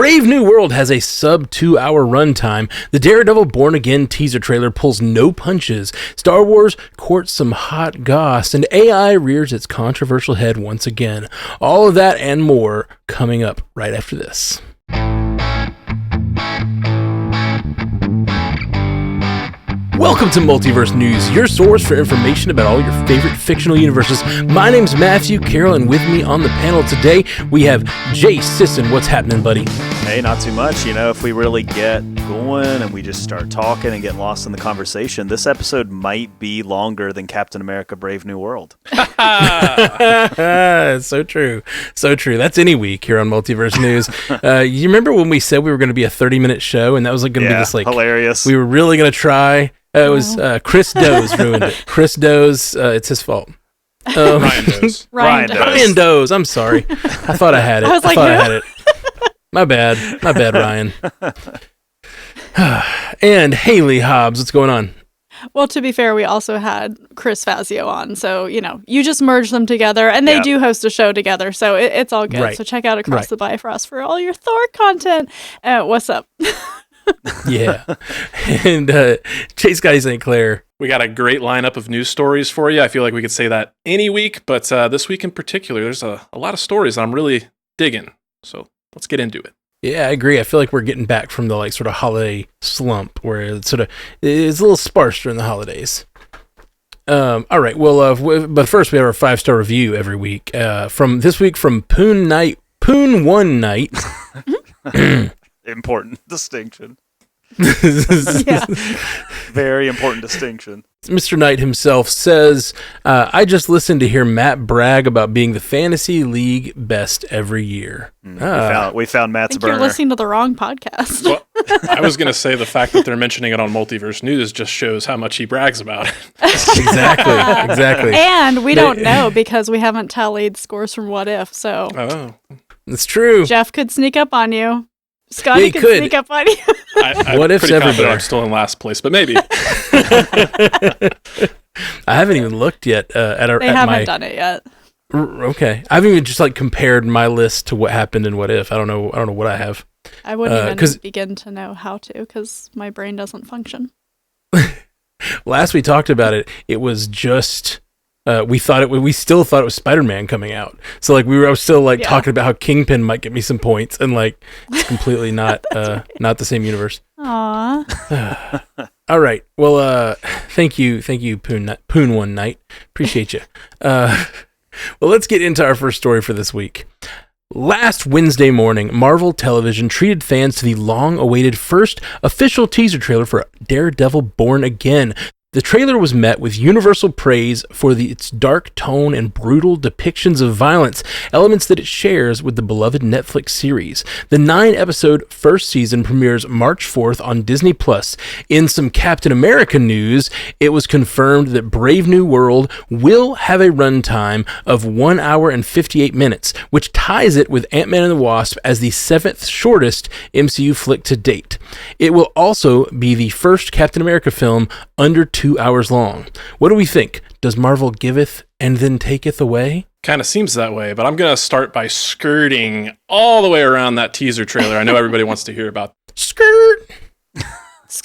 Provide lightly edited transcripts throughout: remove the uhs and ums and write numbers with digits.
Brave New World has a sub 2-hour runtime. The Daredevil Born Again teaser trailer pulls no punches. Star Wars courts some hot goss, and AI rears its controversial head once again. All of that and more coming up right after this. Welcome to Multiverse News, your source for information about all your favorite fictional universes. My name's Matthew Carroll, and with me on the panel today, we have Jay Sisson. What's happening, buddy? Hey, not too much. You know, if we really get going and we just start talking and get lost in the conversation, this episode might be longer than Captain America Brave New World. So true. So true. That's any week here on Multiverse News. You remember when we said we were going to be a 30-minute show, and that was going to be this, hilarious. We were really going to try. It was Chris Doe's ruined it. Chris Doe's, it's his fault. Ryan Doe's. Ryan Doe's. I'm sorry. I thought I had it. I had it. My bad, Ryan. And Haley Hobbs, what's going on? Well, to be fair, we also had Chris Fazio on. So, you know, you just merge them together, and they do host a show together. So it's all good. Right. So check out Across the Bifrost for all your Thor content. What's up? Yeah. And Chase Guy St. Clair. We got a great lineup of news stories for you. I feel like we could say that any week, but this week in particular, there's a lot of stories I'm really digging. So let's get into it. Yeah, I agree. I feel like we're getting back from the sort of holiday slump where it's a little sparse during the holidays. All right. Well, but first we have our 5-star review every week. From this week from Poon One Night. Important distinction. Yeah. Very important distinction. Mr. Knight himself says, I just listened to hear Matt brag about being the Fantasy League best every year. We found Matt's burner. You're listening to the wrong podcast. Well, I was going to say the fact that they're mentioning it on Multiverse News just shows how much he brags about it. Exactly. And we don't know because we haven't tallied scores from What If, so. It's true. Jeff could sneak up on you. Scotty could sneak up on you. What if's everywhere? I'm still in last place, but maybe. I haven't even looked yet They haven't done it yet. Okay, I haven't even just compared my list to what happened in What If. I don't know what I have. I wouldn't even begin to know how to because my brain doesn't function. Last we talked about it, it was just. We still thought it was Spider-Man coming out. So I was still talking about how Kingpin might get me some points, and it's completely not not the same universe. Aww. All right. Well, thank you, Poon One Night. Appreciate you. Well, let's get into our first story for this week. Last Wednesday morning, Marvel Television treated fans to the long-awaited first official teaser trailer for Daredevil Born Again. The trailer was met with universal praise for its dark tone and brutal depictions of violence, elements that it shares with the beloved Netflix series. The 9-episode first season premieres March 4th on Disney+. In some Captain America news, it was confirmed that Brave New World will have a runtime of 1 hour and 58 minutes, which ties it with Ant-Man and the Wasp as the 7th shortest MCU flick to date. It will also be the first Captain America film under 2 hours long. What do we think? Does Marvel giveth and then taketh away? Kind of seems that way, but I'm going to start by skirting all the way around that teaser trailer. I know everybody wants to hear about skirt.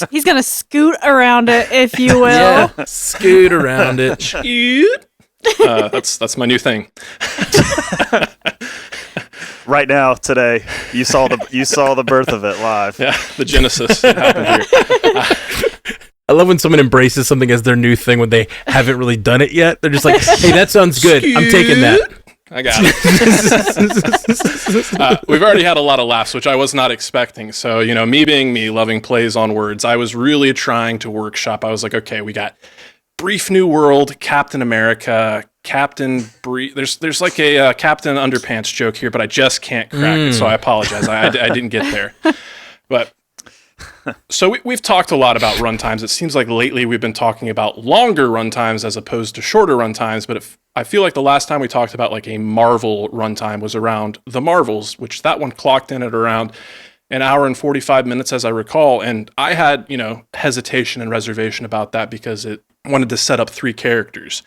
He's going to scoot around it, if you will. Yeah, scoot around it. Scoot. That's my new thing. Right now, today, you saw the birth of it live. Yeah, the genesis happened here. I love when someone embraces something as their new thing when they haven't really done it yet. They're just like, hey, that sounds good. I'm taking that. I got it. We've already had a lot of laughs, which I was not expecting. So, me being me, loving plays on words, I was really trying to workshop. I was like, okay, we got Brief New World, Captain America, Captain Brief. There's like a Captain Underpants joke here, but I just can't crack it. So I apologize. I didn't get there. But so we've talked a lot about runtimes. It seems like lately we've been talking about longer runtimes as opposed to shorter runtimes. But I feel like the last time we talked about a Marvel runtime was around The Marvels, which that one clocked in at around an hour and 45 minutes, as I recall. And I had, hesitation and reservation about that because it wanted to set up 3 characters.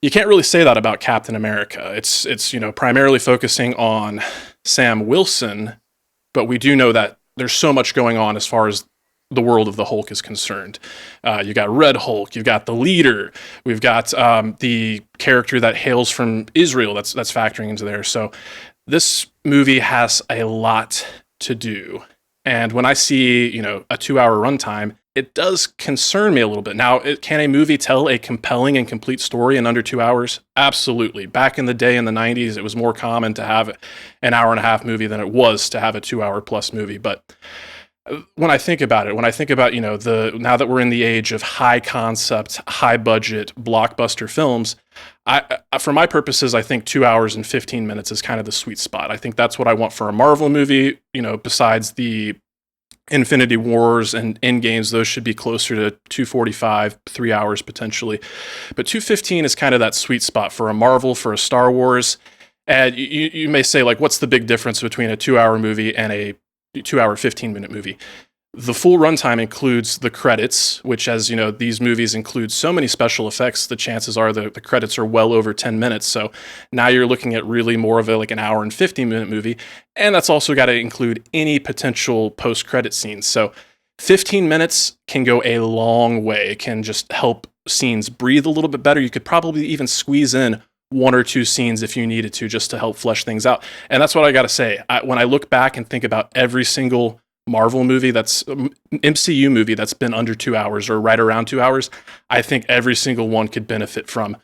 You can't really say that about Captain America. It's primarily focusing on Sam Wilson, but we do know that there's so much going on as far as the world of the Hulk is concerned. You got Red Hulk, you've got the leader, we've got the character that hails from Israel that's factoring into there. So this movie has a lot to do. And when I see, a 2-hour runtime, it does concern me a little bit. Now, can a movie tell a compelling and complete story in under 2 hours? Absolutely. Back in the day in the 90s, it was more common to have an hour and a half movie than it was to have a 2-hour plus movie. But when I think about it, now that we're in the age of high concept, high budget blockbuster films, for my purposes, I think 2 hours and 15 minutes is kind of the sweet spot. I think that's what I want for a Marvel movie. Besides the Infinity Wars and Endgames, those should be closer to 2:45, 3 hours potentially. But 2:15 is kind of that sweet spot for a Marvel, for a Star Wars. And you may say, like, what's the big difference between a 2-hour movie and a 2-hour, 15-minute movie? The full runtime includes the credits, which, as you know, these movies include so many special effects, the chances are the credits are well over 10 minutes. So now you're looking at really more of an hour and 15-minute movie. And that's also got to include any potential post-credit scenes. So 15 minutes can go a long way. It can just help scenes breathe a little bit better. You could probably even squeeze in 1 or 2 scenes if you needed to, just to help flesh things out. And that's what I got to say. When I look back and think about every single Marvel movie MCU movie that's been under 2 hours or right around 2 hours, I think every single one could benefit from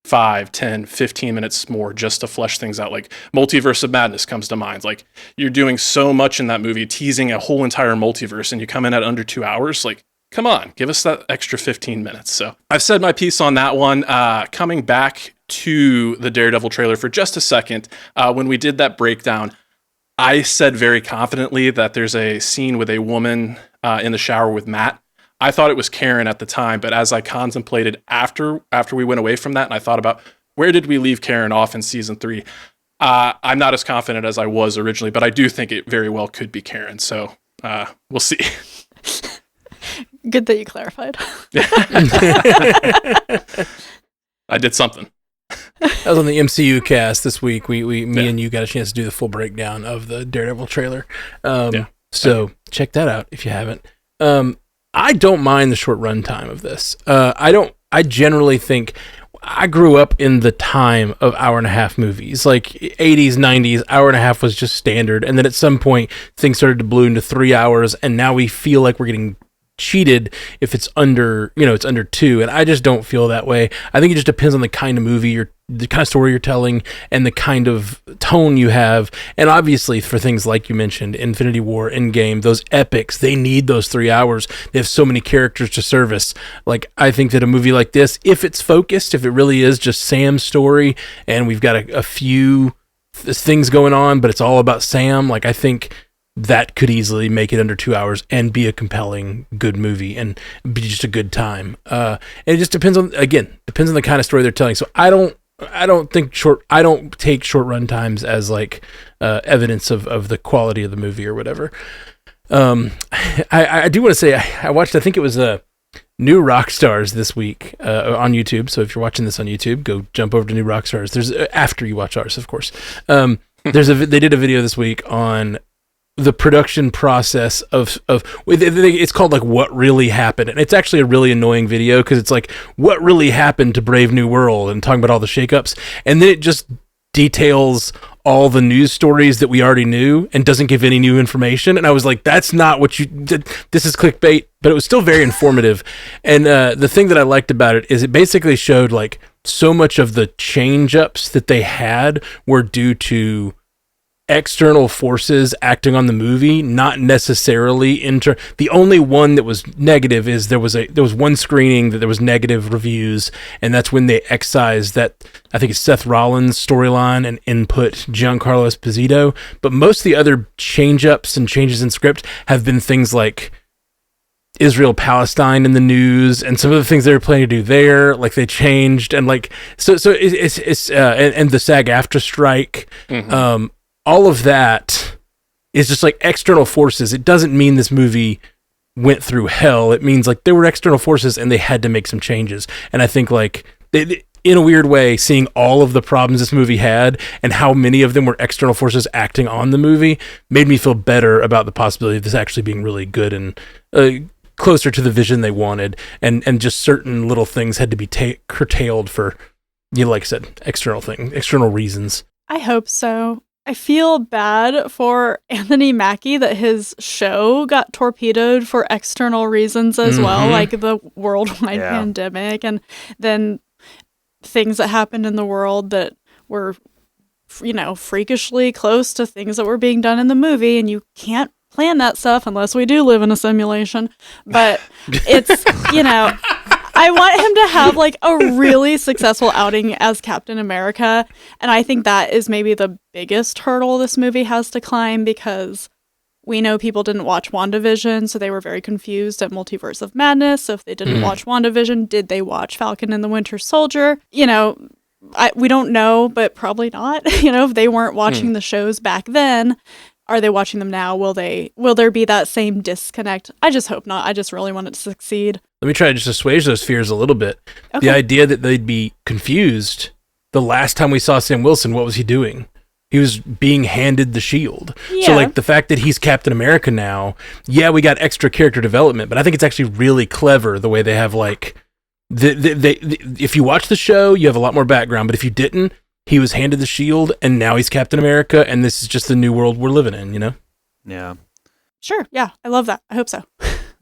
5, 10, 15 minutes more just to flesh things out. Like Multiverse of Madness comes to mind. Like, you're doing so much in that movie, teasing a whole entire multiverse, and you come in at under 2 hours. Like, come on, give us that extra 15 minutes. So I've said my piece on that one. Coming back to the Daredevil trailer for just a second, when we did that breakdown, I said very confidently that there's a scene with a woman in the shower with Matt. I thought it was Karen at the time, but as I contemplated after we went away from that, and I thought about where did we leave Karen off in season 3, I'm not as confident as I was originally, but I do think it very well could be Karen. So we'll see. Good that you clarified. I did something. That was on the MCU cast this week. Me and you got a chance to do the full breakdown of the Daredevil trailer. So check that out if you haven't. I don't mind the short runtime of this. I generally think I grew up in the time of hour and a half movies, like 80s, 90s. Hour and a half was just standard. And then at some point things started to balloon to 3 hours. And now we feel like we're getting cheated if it's under 2, and I just don't feel that way. I think it just depends on the kind of movie the kind of story you're telling and the kind of tone you have. And obviously for things like you mentioned, Infinity War, Endgame, those epics, they need those 3 hours. They have so many characters to service. Like, I think that a movie like this, if it's focused, if it really is just Sam's story and we've got a few things going on, but it's all about Sam, like, I think that could easily make it under 2 hours and be a compelling, good movie and be just a good time. And it just depends on the kind of story they're telling. So I don't take short run times as like evidence of the quality of the movie or whatever. I do want to say I watched, I think it was New Rockstars this week on YouTube. So if you're watching this on YouTube, go jump over to New Rockstars. There's after you watch ours, of course. They did a video this week on the production process of it's called like What Really Happened, and it's actually a really annoying video because it's like what really happened to Brave New World and talking about all the shakeups, and then it just details all the news stories that we already knew and doesn't give any new information. And I was like, that's not what you did. This is clickbait, but it was still very informative. And the thing that I liked about it is it basically showed like so much of the change ups that they had were due to external forces acting on the movie, not necessarily the only one that was negative is there was one screening that there was negative reviews, and that's when they excised that, I think it's Seth Rollins storyline, and input Giancarlo Esposito. But most of the other change-ups and changes in script have been things like Israel Palestine in the news, and some of the things they were planning to do there, like they changed, and like so it's and the SAG-AFTRA strike. Mm-hmm. All of that is just like external forces. It doesn't mean this movie went through hell. It means like there were external forces and they had to make some changes. And I think like in a weird way, seeing all of the problems this movie had and how many of them were external forces acting on the movie made me feel better about the possibility of this actually being really good and closer to the vision they wanted. And just certain little things had to be curtailed for, like I said, external reasons. I hope so. I feel bad for Anthony Mackie that his show got torpedoed for external reasons as well, like the worldwide pandemic and then things that happened in the world that were, freakishly close to things that were being done in the movie, and you can't plan that stuff unless we do live in a simulation. But it's, I want him to have like a really successful outing as Captain America. And I think that is maybe the biggest hurdle this movie has to climb, because we know people didn't watch WandaVision, so they were very confused at Multiverse of Madness. So if they didn't watch WandaVision, did they watch Falcon and the Winter Soldier? We don't know, but probably not. If they weren't watching the shows back then, are they watching them now? Will there be that same disconnect? I just hope not. I just really want it to succeed. Let me try to just assuage those fears a little bit. Okay. The idea that they'd be confused. The last time we saw Sam Wilson, what was he doing? He was being handed the shield. Yeah. So like the fact that he's Captain America now, we got extra character development, but I think it's actually really clever the way they have like, if you watch the show, you have a lot more background, but if you didn't, he was handed the shield and now he's Captain America and this is just the new world we're living in, Yeah. Sure. Yeah. I love that. I hope so.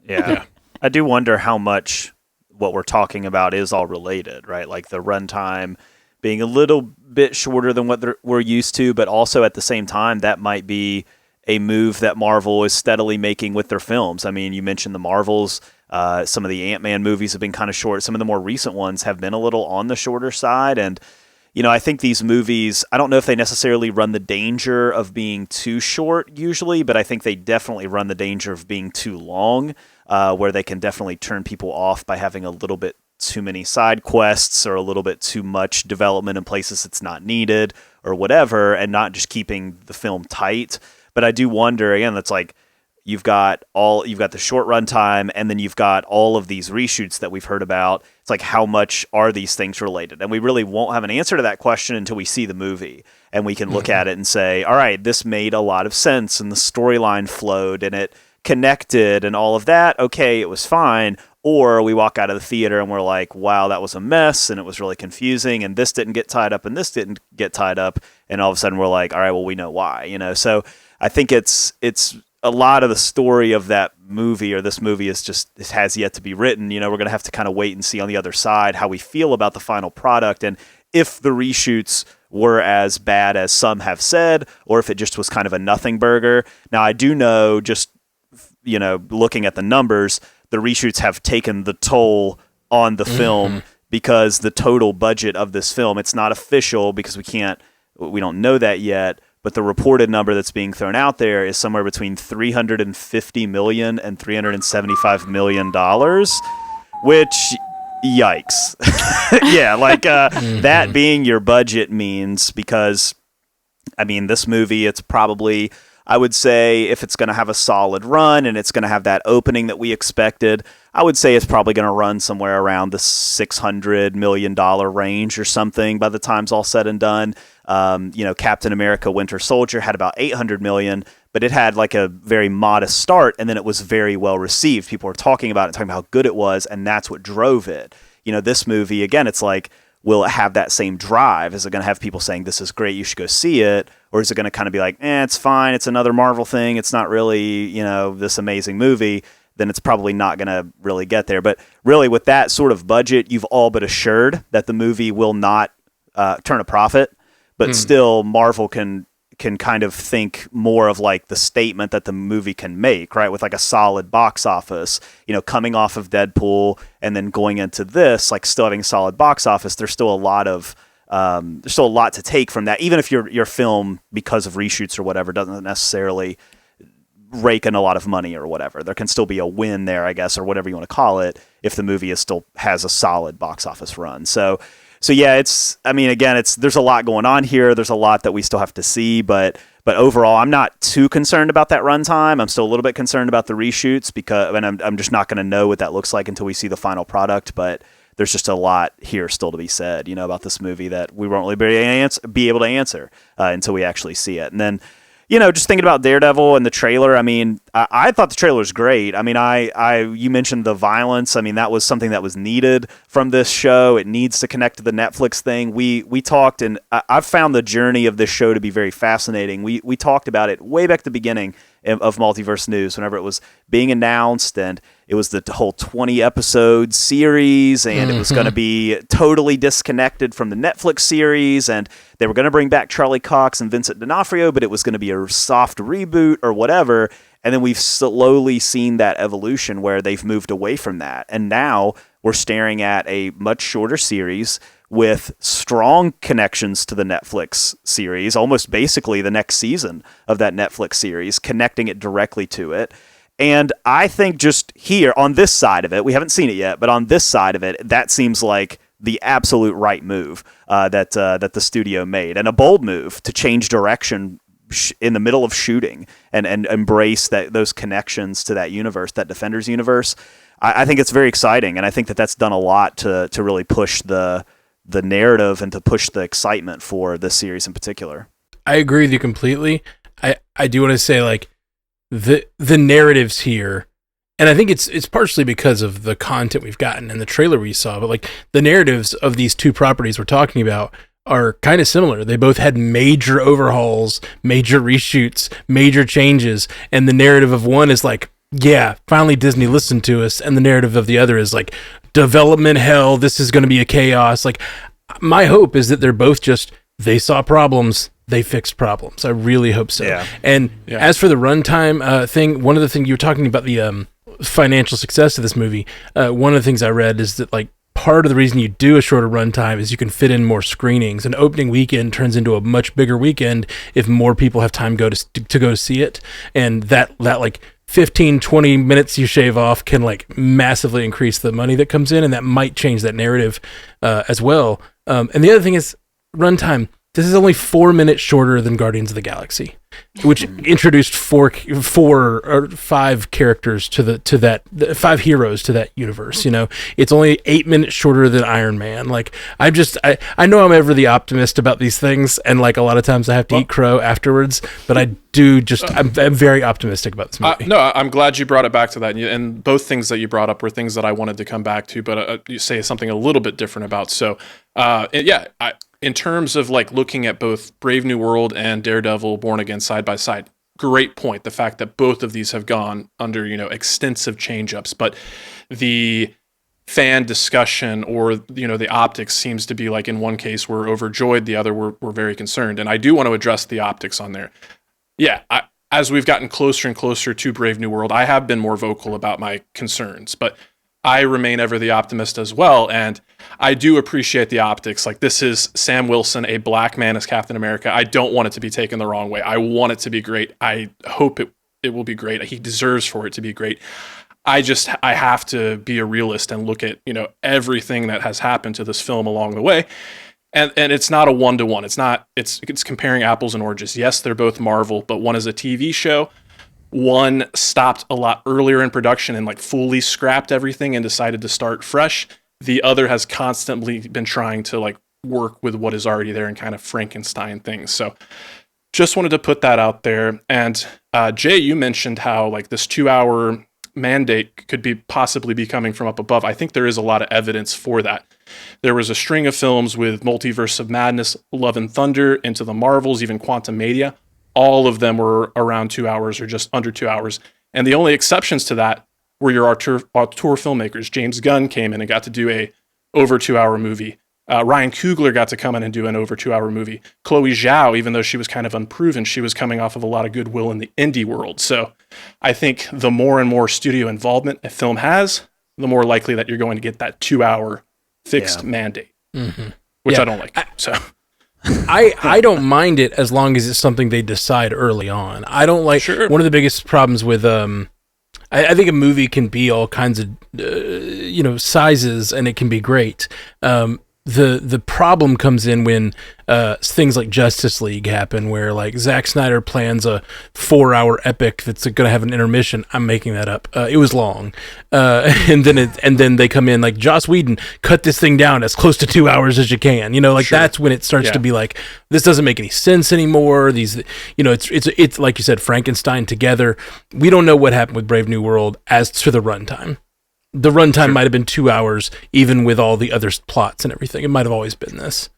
Yeah. I do wonder how much what we're talking about is all related, right? Like the runtime being a little bit shorter than what we're used to, but also at the same time, that might be a move that Marvel is steadily making with their films. I mean, you mentioned the Marvels. Some of the Ant-Man movies have been kind of short. Some of the more recent ones have been a little on the shorter side. And, I think these movies, I don't know if they necessarily run the danger of being too short usually, but I think they definitely run the danger of being too long, where they can definitely turn people off by having a little bit too many side quests or a little bit too much development in places it's not needed or whatever, and not just keeping the film tight. But I do wonder, again, that's like, you've got the short runtime, and then you've got all of these reshoots that we've heard about. It's like, how much are these things related? And we really won't have an answer to that question until we see the movie, and we can look at it and say, all right, this made a lot of sense, and the storyline flowed, and it connected, and all of that. Okay, it was fine. Or we walk out of the theater and we're like, wow, that was a mess, and it was really confusing, and this didn't get tied up, and this didn't get tied up, and all of a sudden we're like, all right, well, we know why, So I think it's a lot of the story of that movie, or this movie, it has yet to be written. We're going to have to kind of wait and see on the other side how we feel about the final product, and if the reshoots were as bad as some have said, or if it just was kind of a nothing burger. Now, I do know, just looking at the numbers, the reshoots have taken the toll on the film, because the total budget of this film, it's not official because we don't know that yet, but the reported number that's being thrown out there is somewhere between $350 million and $375 million, which, yikes. Yeah, like that being your budget means, because, I mean, this movie, it's probably, I would say, if it's going to have a solid run and it's going to have that opening that we expected, I would say it's probably going to run somewhere around the $600 million range or something by the time's all said and done. Captain America Winter Soldier had about $800 million, but it had like a very modest start, and then it was very well received. People were talking about it, talking about how good it was, and that's what drove it. This movie, again, it's like, will it have that same drive? Is it going to have people saying, this is great, you should go see it? Or is it going to kind of be like, it's fine, it's another Marvel thing, it's not really, this amazing movie? Then it's probably not going to really get there. But really, with that sort of budget, you've all but assured that the movie will not turn a profit. But still, Marvel can kind of think more of like the statement that the movie can make, right? With like a solid box office, coming off of Deadpool and then going into this, like still having a solid box office. There's still a lot to take from that. Even if your film, because of reshoots or whatever, doesn't necessarily rake in a lot of money or whatever, there can still be a win there, I guess, or whatever you want to call it, if the movie still has a solid box office run. So yeah, there's a lot going on here. There's a lot that we still have to see, but overall, I'm not too concerned about that runtime. I'm still a little bit concerned about the reshoots, and I'm just not going to know what that looks like until we see the final product. But there's just a lot here still to be said, about this movie that we won't really be able to answer until we actually see it. And then, just thinking about Daredevil and the trailer, I mean, I thought the trailer was great. I mean, you mentioned the violence. I mean, that was something that was needed from this show. It needs to connect to the Netflix thing. We talked, and I've found the journey of this show to be very fascinating. We talked about it way back at the beginning of Multiverse News, whenever it was being announced, and it was the whole 20-episode series, and it was going to be totally disconnected from the Netflix series, and they were going to bring back Charlie Cox and Vincent D'Onofrio, but it was going to be a soft reboot or whatever. And then we've slowly seen that evolution where they've moved away from that, and now we're staring at a much shorter series with strong connections to the Netflix series, almost basically the next season of that Netflix series, connecting it directly to it. And I think just here on this side of it, we haven't seen it yet, but on this side of it, that seems like the absolute right move that the studio made, and a bold move to change direction in the middle of shooting and embrace those connections to that universe, that Defenders universe. I think it's very exciting, and I think that's done a lot to really push the narrative and to push the excitement for this series in particular. I agree with you completely. I do want to say, like, the narratives here, and I think it's partially because of the content we've gotten and the trailer we saw, but like the narratives of these two properties we're talking about are kind of similar. They both had major overhauls, major reshoots, major changes, and the narrative of one is like, yeah, finally Disney listened to us, and the narrative of the other is like, development hell, this is going to be a chaos. Like, my hope is that they're both just, they saw problems, they fixed problems. I really hope so. Yeah. And as for the runtime thing, one of the things you were talking about, the financial success of this movie, one of the things I read is that, like, part of the reason you do a shorter runtime is you can fit in more screenings. An opening weekend turns into a much bigger weekend if more people have time to go see it. And that like 15, 20 minutes you shave off can like massively increase the money that comes in, and that might change that narrative as well. And the other thing is runtime. This is only 4 minutes shorter than Guardians of the Galaxy, which introduced four or five characters to 5 heroes to that universe. It's only 8 minutes shorter than Iron Man. Like, I know I'm ever the optimist about these things, and like a lot of times I have to eat crow afterwards. But I'm very optimistic about this movie. No, I'm glad you brought it back to that. And both things that you brought up were things that I wanted to come back to, but you say something a little bit different about. So, in terms of like looking at both Brave New World and Daredevil Born Again side by side, great point. The fact that both of these have gone under, extensive change-ups, but the fan discussion or, the optics seems to be like, in one case we're overjoyed, the other we're very concerned. And I do want to address the optics on there. Yeah, as we've gotten closer and closer to Brave New World, I have been more vocal about my concerns, but I remain ever the optimist as well, and I do appreciate the optics. Like, this is Sam Wilson, a black man as Captain America. I don't want it to be taken the wrong way. I want it to be great. I hope it will be great. He deserves for it to be great. I have to be a realist and look at, everything that has happened to this film along the way. And it's not a one-to-one. It's comparing apples and oranges. Yes, they're both Marvel, but one is a TV show. One stopped a lot earlier in production and like fully scrapped everything and decided to start fresh. The other has constantly been trying to like work with what is already there and kind of Frankenstein things. So just wanted to put that out there. And Jay, you mentioned how like this 2-hour mandate could be possibly be coming from up above. I think there is a lot of evidence for that. There was a string of films with Multiverse of Madness, Love and Thunder, Into the Marvels, even Quantumania. All of them were around 2 hours or just under 2 hours. And the only exceptions to that were your auteur filmmakers. James Gunn came in and got to do a over 2 hour movie. Ryan Coogler got to come in and do an over 2 hour movie. Chloe Zhao, even though she was kind of unproven, she was coming off of a lot of goodwill in the indie world. So I think the more and more studio involvement a film has, the more likely that you're going to get that 2 hour fixed mandate, which I don't like. I don't mind it as long as it's something they decide early on. I don't like one of the biggest problems with I think a movie can be all kinds of sizes, and it can be great. the problem comes in when things like Justice League happen, where like Zack Snyder plans a 4-hour epic that's going to have an intermission. I'm making that up. It was long, and then they come in like Joss Whedon, cut this thing down as close to 2 hours as you can. That's when it starts to be like, this doesn't make any sense anymore. These, it's like you said, Frankenstein together. We don't know what happened with Brave New World as to the runtime. The runtime might have been 2 hours, even with all the other plots and everything. It might have always been this.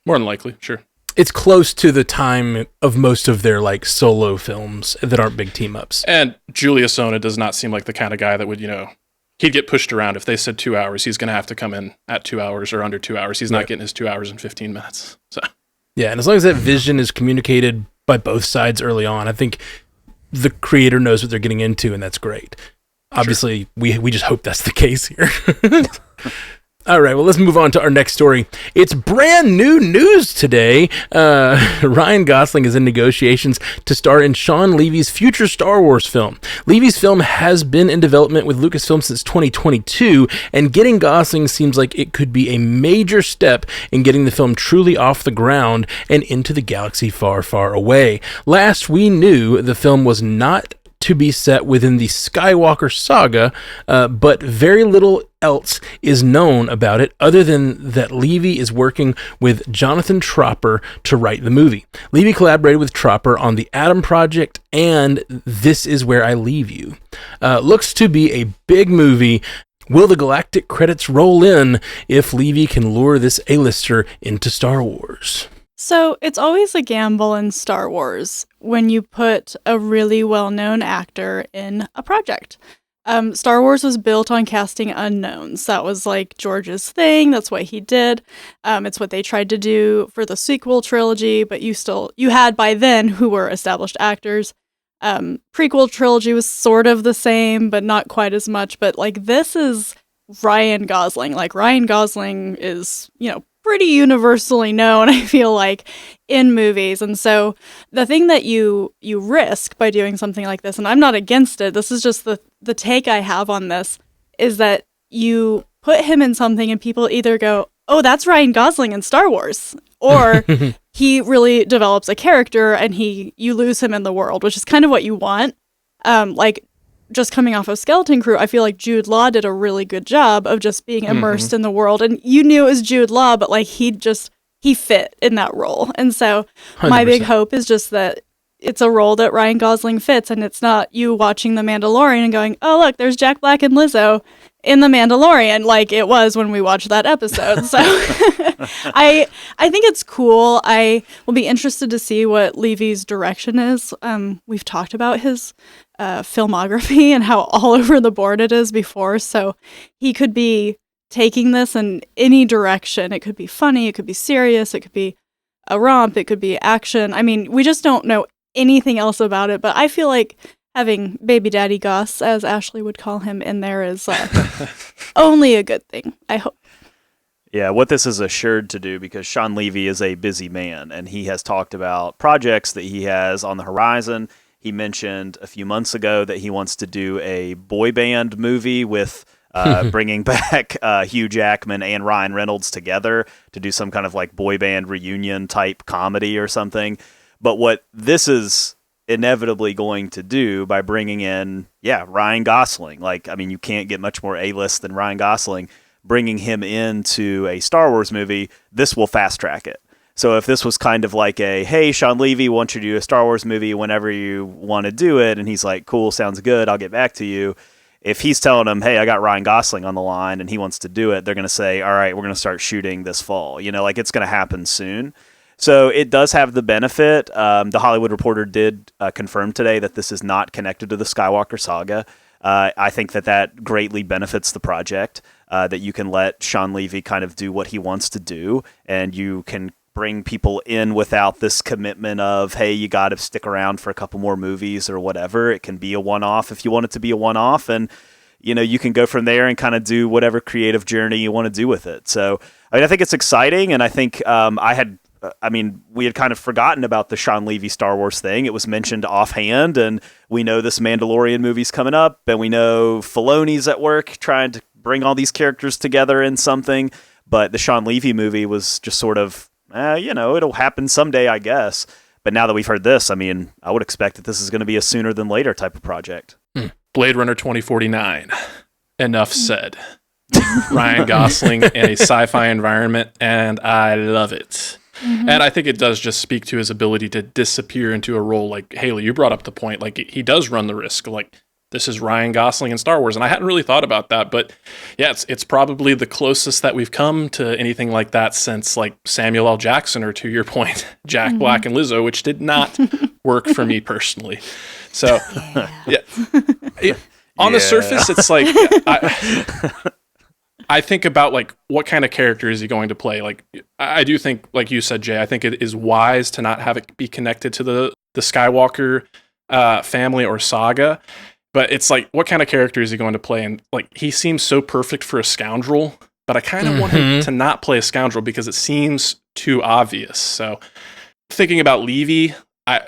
More than likely, sure. It's close to the time of most of their like solo films that aren't big team ups. And Julius Onah does not seem like the kind of guy that would, he'd get pushed around. If they said 2 hours, he's going to have to come in at 2 hours or under 2 hours. He's not getting his 2 hours and 15 minutes. So yeah, and as long as that vision is communicated by both sides early on, I think the creator knows what they're getting into, and that's great. Obviously, we just hope that's the case here. All right, well, let's move on to our next story. It's brand new news today. Ryan Gosling is in negotiations to star in Shawn Levy's future Star Wars film. Levy's film has been in development with Lucasfilm since 2022, and getting Gosling seems like it could be a major step in getting the film truly off the ground and into the galaxy far, far away. Last we knew, the film was not to be set within the Skywalker saga, but very little else is known about it other than that Levy is working with Jonathan Tropper to write the movie. Levy collaborated with Tropper on the Adam Project and This Is Where I Leave You. Looks to be a big movie. Will the galactic credits roll in if Levy can lure this A-lister into Star Wars? So it's always a gamble in Star Wars when you put a really well-known actor in a project. Star Wars was built on casting unknowns. That was like George's thing. That's what he did. It's what they tried to do for the sequel trilogy, but you had by then who were established actors. Prequel trilogy was sort of the same, but not quite as much. But like this is Ryan Gosling. Like Ryan Gosling is, pretty universally known, I feel like, in movies. And so the thing that you risk by doing something like this, and I'm not against it, this is just the take I have on this, is that you put him in something and people either go, oh, that's Ryan Gosling in Star Wars, or he really develops a character and you lose him in the world, which is kind of what you want. Just coming off of Skeleton Crew, I feel like Jude Law did a really good job of just being immersed in the world. And you knew it was Jude Law, but like he fit in that role. And so 100%. My big hope is just that it's a role that Ryan Gosling fits, and it's not you watching The Mandalorian and going, oh, look, there's Jack Black and Lizzo in The Mandalorian, like it was when we watched that episode. So I think it's cool. I will be interested to see what Levy's direction is. We've talked about his filmography and how all over the board it is before. So he could be taking this in any direction. It could be funny, it could be serious, it could be a romp, it could be action. I mean, we just don't know anything else about it, but I feel like having Baby Daddy Goss, as Ashley would call him, in there is only a good thing, I hope. Yeah, what this is assured to do, because Shawn Levy is a busy man, and he has talked about projects that he has on the horizon. He mentioned a few months ago that he wants to do a boy band movie with bringing back Hugh Jackman and Ryan Reynolds together to do some kind of like boy band reunion type comedy or something. But what this is inevitably going to do by bringing in, Ryan Gosling, you can't get much more A-list than Ryan Gosling, bringing him into a Star Wars movie, this will fast track it. So if this was kind of like hey, Shawn Levy wants you to do a Star Wars movie whenever you want to do it, and he's like, cool, sounds good, I'll get back to you. If he's telling them, hey, I got Ryan Gosling on the line and he wants to do it, they're going to say, all right, we're going to start shooting this fall. It's going to happen soon. So it does have the benefit. The Hollywood Reporter did confirm today that this is not connected to the Skywalker saga. I think that greatly benefits the project, that you can let Shawn Levy kind of do what he wants to do, and you can bring people in without this commitment of, hey, you got to stick around for a couple more movies or whatever. It can be a one-off if you want it to be a one-off, and you can go from there and kind of do whatever creative journey you want to do with it. So I think it's exciting, and I think we had kind of forgotten about the Shawn Levy Star Wars thing. It was mentioned offhand, and we know this Mandalorian movie's coming up, and we know Filoni's at work trying to bring all these characters together in something. But the Shawn Levy movie was just sort of, it'll happen someday, I guess. But now that we've heard this, I mean, I would expect that this is going to be a sooner than later type of project. Blade Runner 2049. Enough said. Ryan Gosling in a sci-fi environment, and I love it. Mm-hmm. And I think it does just speak to his ability to disappear into a role. Like, Haley, you brought up the point, like, he does run the risk. Like, this is Ryan Gosling in Star Wars, and I hadn't really thought about that, but yeah, it's probably the closest that we've come to anything like that since, like, Samuel L. Jackson, or to your point, Jack Black and Lizzo, which did not work for me personally. So, on the surface, it's like, I think about, like, what kind of character is he going to play? Like, I do think, like you said, Jay, I think it is wise to not have it be connected to the Skywalker family or saga. But it's like, what kind of character is he going to play? And, like, he seems so perfect for a scoundrel, but I kind of want him to not play a scoundrel because it seems too obvious. So, thinking about Levy,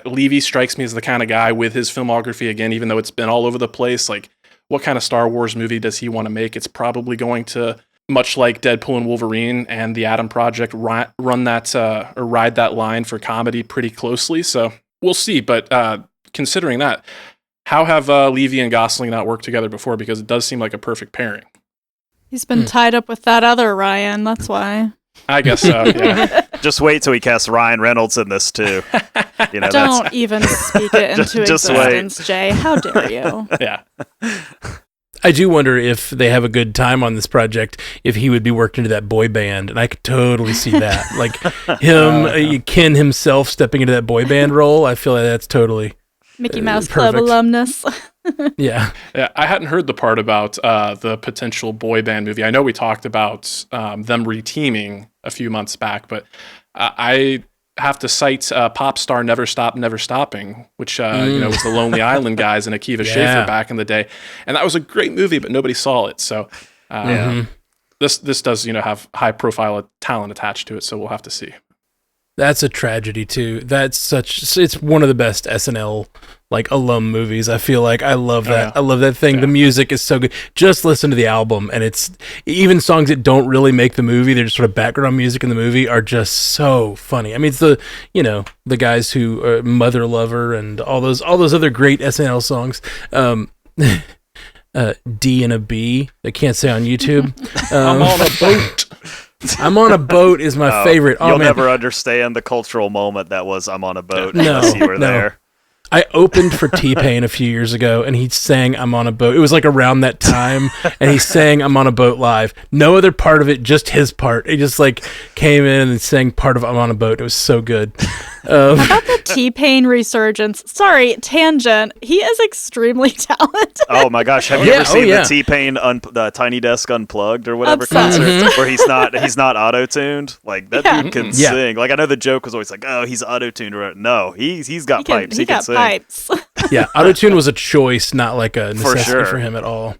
Levy strikes me as the kind of guy with his filmography, again, even though it's been all over the place, like, what kind of Star Wars movie does he want to make? It's probably going to, much like Deadpool and Wolverine and the Adam Project, run that or ride that line for comedy pretty closely. So we'll see. But considering that, how have Levy and Gosling not worked together before? Because it does seem like a perfect pairing. He's been tied up with that other Ryan. That's why. I guess so. Yeah. Just wait till he casts Ryan Reynolds in this too. Don't even speak it into existence, Jay. How dare you? Yeah. I do wonder if they have a good time on this project, if he would be worked into that boy band, and I could totally see that. Like him, Ken himself stepping into that boy band role. I feel like that's totally Mickey Mouse Club alumnus. Yeah. I hadn't heard the part about the potential boy band movie. I know we talked about them reteaming a few months back, but I have to cite pop star Never Stop, Never Stopping, which was the Lonely Island guys and Akiva Schaffer back in the day. And that was a great movie, but nobody saw it. So this does, have high profile talent attached to it. So we'll have to see. That's a tragedy too. It's one of the best SNL like alum movies. I feel like I love that. I love that thing. Yeah. The music is so good. Just listen to the album, and it's even songs that don't really make the movie. They're just sort of background music in the movie are just so funny. I mean, it's the guys who are Mother Lover and all those other great SNL songs. D and a B. I can't say on YouTube. I'm on a boat. I'm on a boat is my favorite. You'll never understand the cultural moment that was I'm on a boat unless you were there. I opened for T-Pain a few years ago, and he sang I'm on a boat. It was like around that time, and he sang I'm on a boat live. No other part of it, just his part. He just like came in and sang part of I'm on a boat. It was so good. How about the T-Pain resurgence? Sorry, tangent. He is extremely talented. Oh my gosh, have you ever seen the T-Pain the Tiny Desk Unplugged or whatever concert where he's not auto-tuned? Like that dude can sing. Like I know the joke was always like, oh, he's auto-tuned. No, he's got pipes. He can sing. Pipes. Yeah, autotune was a choice, not like a necessity for him at all.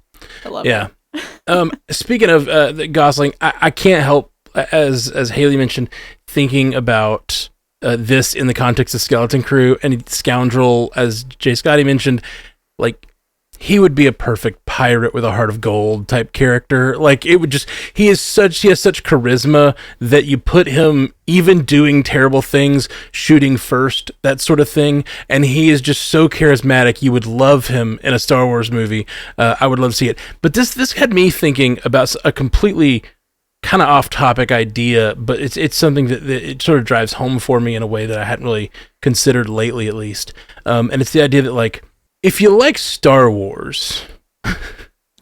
I love it. Speaking of Gosling, I can't help, as Haley mentioned, thinking about this in the context of Skeleton Crew and Scoundrel, as Jay Scotty mentioned, like he would be a perfect pirate with a heart of gold type character. Like it would just, he has such charisma that you put him even doing terrible things, shooting first, that sort of thing. And he is just so charismatic. You would love him in a Star Wars movie. I would love to see it. But this had me thinking about a completely kind of off topic idea, but it's something that it sort of drives home for me in a way that I hadn't really considered lately, at least. And it's the idea that like, if you like Star Wars...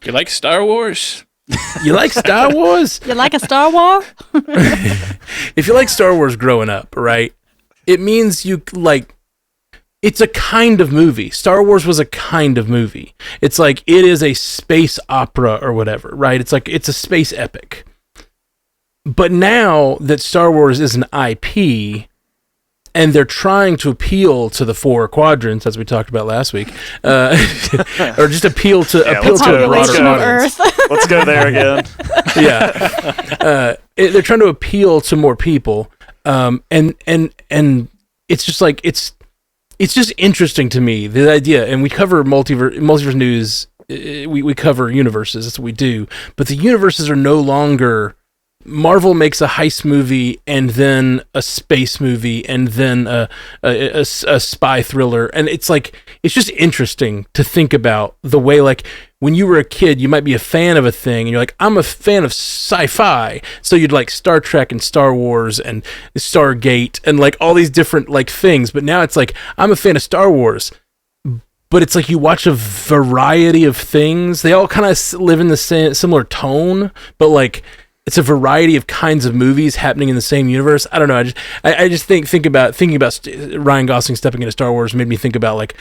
You like Star Wars? You like Star Wars? You like a Star War? If you like Star Wars growing up, right, it means you like... It's a kind of movie. Star Wars was a kind of movie. It's like, it is a space opera or whatever, right? It's like, it's a space epic. But now that Star Wars is an IP... and they're trying to appeal to the four quadrants, as we talked about last week, or just appeal to a broader audience. Let's go there again. They're trying to appeal to more people, and it's just like it's just interesting to me, the idea. And we cover multiverse news. We cover universes. That's what we do. But the universes are no longer Marvel makes a heist movie and then a space movie and then a spy thriller. And it's like, it's just interesting to think about the way, like, when you were a kid, you might be a fan of a thing and you're like, I'm a fan of sci-fi. So you'd like Star Trek and Star Wars and Stargate and like all these different like things. But now it's like, I'm a fan of Star Wars. But it's like you watch a variety of things. They all kind of live in the same similar tone, but like, it's a variety of kinds of movies happening in the same universe. I don't know. I just thinking about Ryan Gosling stepping into Star Wars made me think about, like,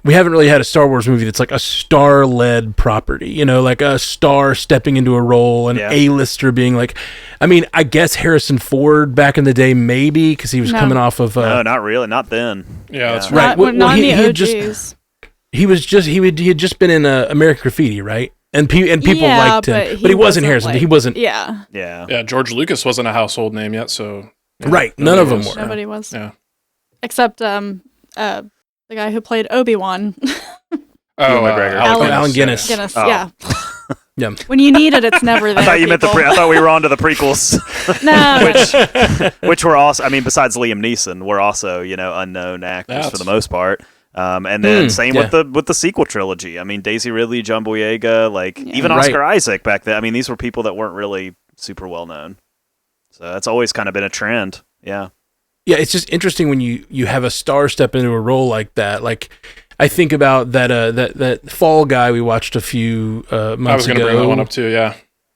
we haven't really had a Star Wars movie that's like a star-led property, you know, like a star stepping into a role, an A-lister being like, I mean, I guess Harrison Ford back in the day, maybe, because he was coming off of... no, not really. Not then. Yeah, that's right. Not he in the had OGs. he had just been in American Graffiti, right? And people liked him, but he wasn't Harrison. Like, he wasn't. Yeah. George Lucas wasn't a household name yet, so right. None of them were. Nobody was. Yeah. Except the guy who played Obi-Wan. McGregor. Allen Guinness. Yeah. Yeah. When you need it, it's never there. I thought you meant I thought we were on to the prequels. which were also, I mean, besides Liam Neeson, were also, you know, unknown actors for the most part. And then same with the sequel trilogy. I mean, Daisy Ridley, John Boyega, like even Oscar Isaac back then. I mean, these were people that weren't really super well known. So that's always kind of been a trend. Yeah. Yeah, it's just interesting when you have a star step into a role like that. Like, I think about that Fall Guy we watched a few months ago. I was going to bring that one up too. Yeah.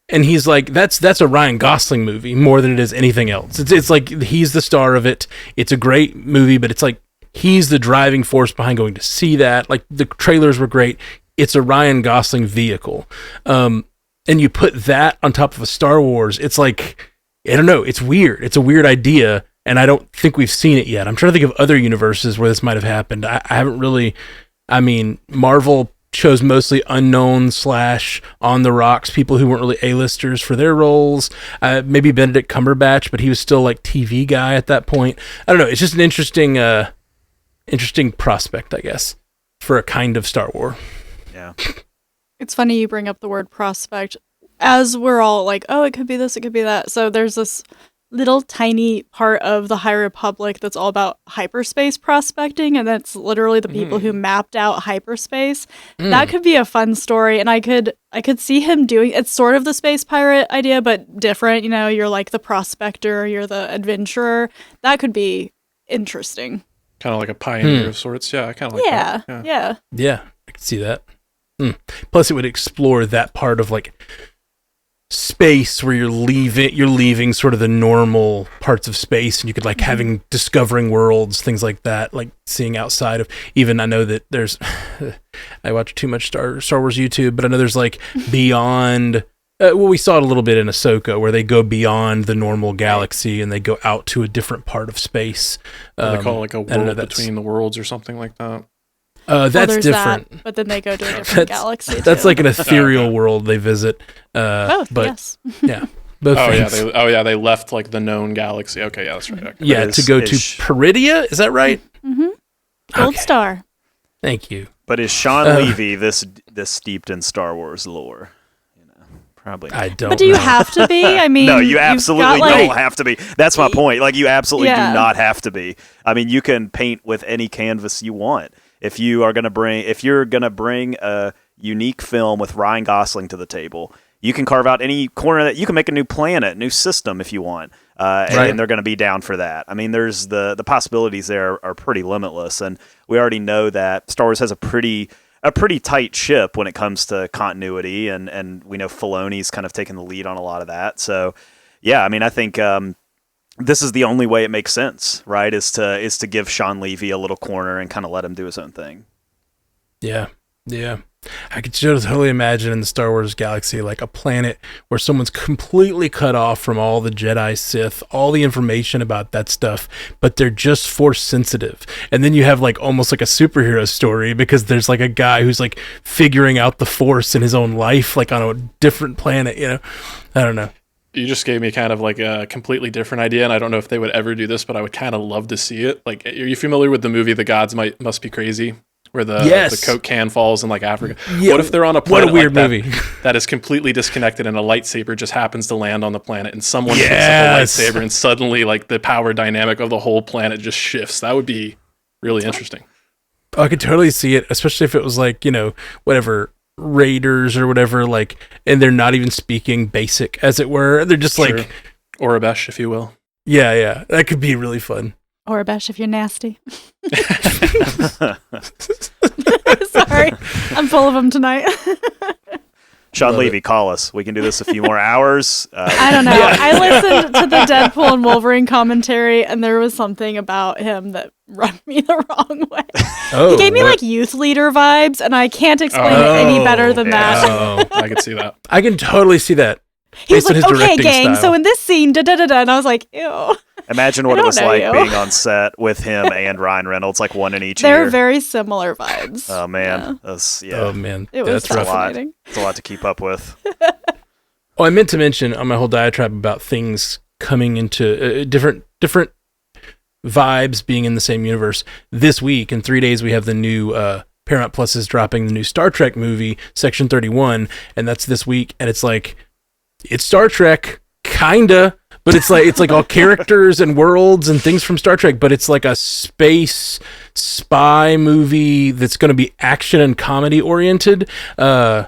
And he's like, that's a Ryan Gosling movie more than it is anything else. It's like he's the star of it. It's a great movie, but it's like, he's the driving force behind going to see that. Like, the trailers were great. It's a Ryan Gosling vehicle. And you put that on top of a Star Wars, it's like, I don't know, it's weird. It's a weird idea, and I don't think we've seen it yet. I'm trying to think of other universes where this might have happened. I haven't really, I mean, Marvel chose mostly unknown / on the rocks, people who weren't really A-listers for their roles. Maybe Benedict Cumberbatch, but he was still like TV guy at that point. I don't know. It's just an interesting prospect, I guess, for a kind of Star Wars. Yeah. It's funny you bring up the word prospect, as we're all like, oh, it could be this, it could be that. So there's this little tiny part of the High Republic that's all about hyperspace prospecting, and that's literally the people who mapped out hyperspace. That could be a fun story, and I could see him doing it's sort of the space pirate idea, but different. You know, you're like the prospector, you're the adventurer. That could be interesting. Kind of like a pioneer of sorts. Yeah, I kind of like that. Yeah, I can see that. Plus, it would explore that part of like space where you're leaving sort of the normal parts of space, and you could like discovering worlds, things like that, like seeing outside of, even I know that there's I watch too much Star Wars YouTube, but I know there's like beyond we saw it a little bit in Ahsoka, where they go beyond the normal galaxy and they go out to a different part of space. They call it like a world between the worlds or something like that. That's different. That, but then they go to a different galaxy. That's like an ethereal world they visit. Both, but, yes. Yeah. Both they left like the known galaxy. Okay, yeah, that's right. Okay. Yeah, to go to Peridia. Is that right? Mm-hmm. Gold Star. Thank you. But is Shawn Levy this steeped in Star Wars lore? Probably not. I don't. But do you have to be? I mean, no, you absolutely don't have to be. That's my point. Like, you absolutely do not have to be. I mean, you can paint with any canvas you want. If you're gonna bring a unique film with Ryan Gosling to the table, you can carve out any corner that you can make a new planet, new system if you want, and they're going to be down for that. I mean, there's the possibilities there are pretty limitless, and we already know that Star Wars has a pretty tight ship when it comes to continuity, and we know Filoni's kind of taken the lead on a lot of that. So, yeah, I mean, I think this is the only way it makes sense, right? Is to give Shawn Levy a little corner and kind of let him do his own thing. Yeah. I could totally imagine in the Star Wars galaxy, like a planet where someone's completely cut off from all the Jedi, Sith, all the information about that stuff, but they're just Force sensitive. And then you have like almost like a superhero story, because there's like a guy who's like figuring out the Force in his own life, like on a different planet, you know? I don't know. You just gave me kind of like a completely different idea, and I don't know if they would ever do this, but I would kind of love to see it. Like, are you familiar with the movie The Gods Must Be Crazy? where the Coke can falls in like Africa. Yeah, what if they're on a planet what a weird like movie that is completely disconnected, and a lightsaber just happens to land on the planet, and someone picks up Yes. a lightsaber, and suddenly like the power dynamic of the whole planet just shifts? That would be really interesting. Oh, I could totally see it, especially if it was like, whatever, raiders or whatever, like, and they're not even speaking basic, as it were. They're just like Orabesh, if you will. Yeah, that could be really fun. Orabesh, if you're nasty. Sorry, I'm full of them tonight. Shawn Levy, call us. We can do this a few more hours. I don't know. I listened to the Deadpool and Wolverine commentary, and there was something about him that rubbed me the wrong way. He gave me like youth leader vibes, and I can't explain it any better than that. Oh, I can see that. I can totally see that. He was like, okay, gang, so in this scene, da-da-da-da, and I was like, ew. Imagine what it was like being on set with him and Ryan Reynolds, like one in each ear. They're very similar vibes. Oh, man. Oh, man. It was fascinating. It's a lot to keep up with. Oh, I meant to mention on my whole diatribe about things coming into different vibes being in the same universe. This week, in 3 days, we have the new Paramount Plus is dropping the new Star Trek movie, Section 31, and that's this week, and it's like, it's Star Trek, kinda, but it's like all characters and worlds and things from Star Trek, but it's like a space spy movie that's going to be action and comedy oriented. And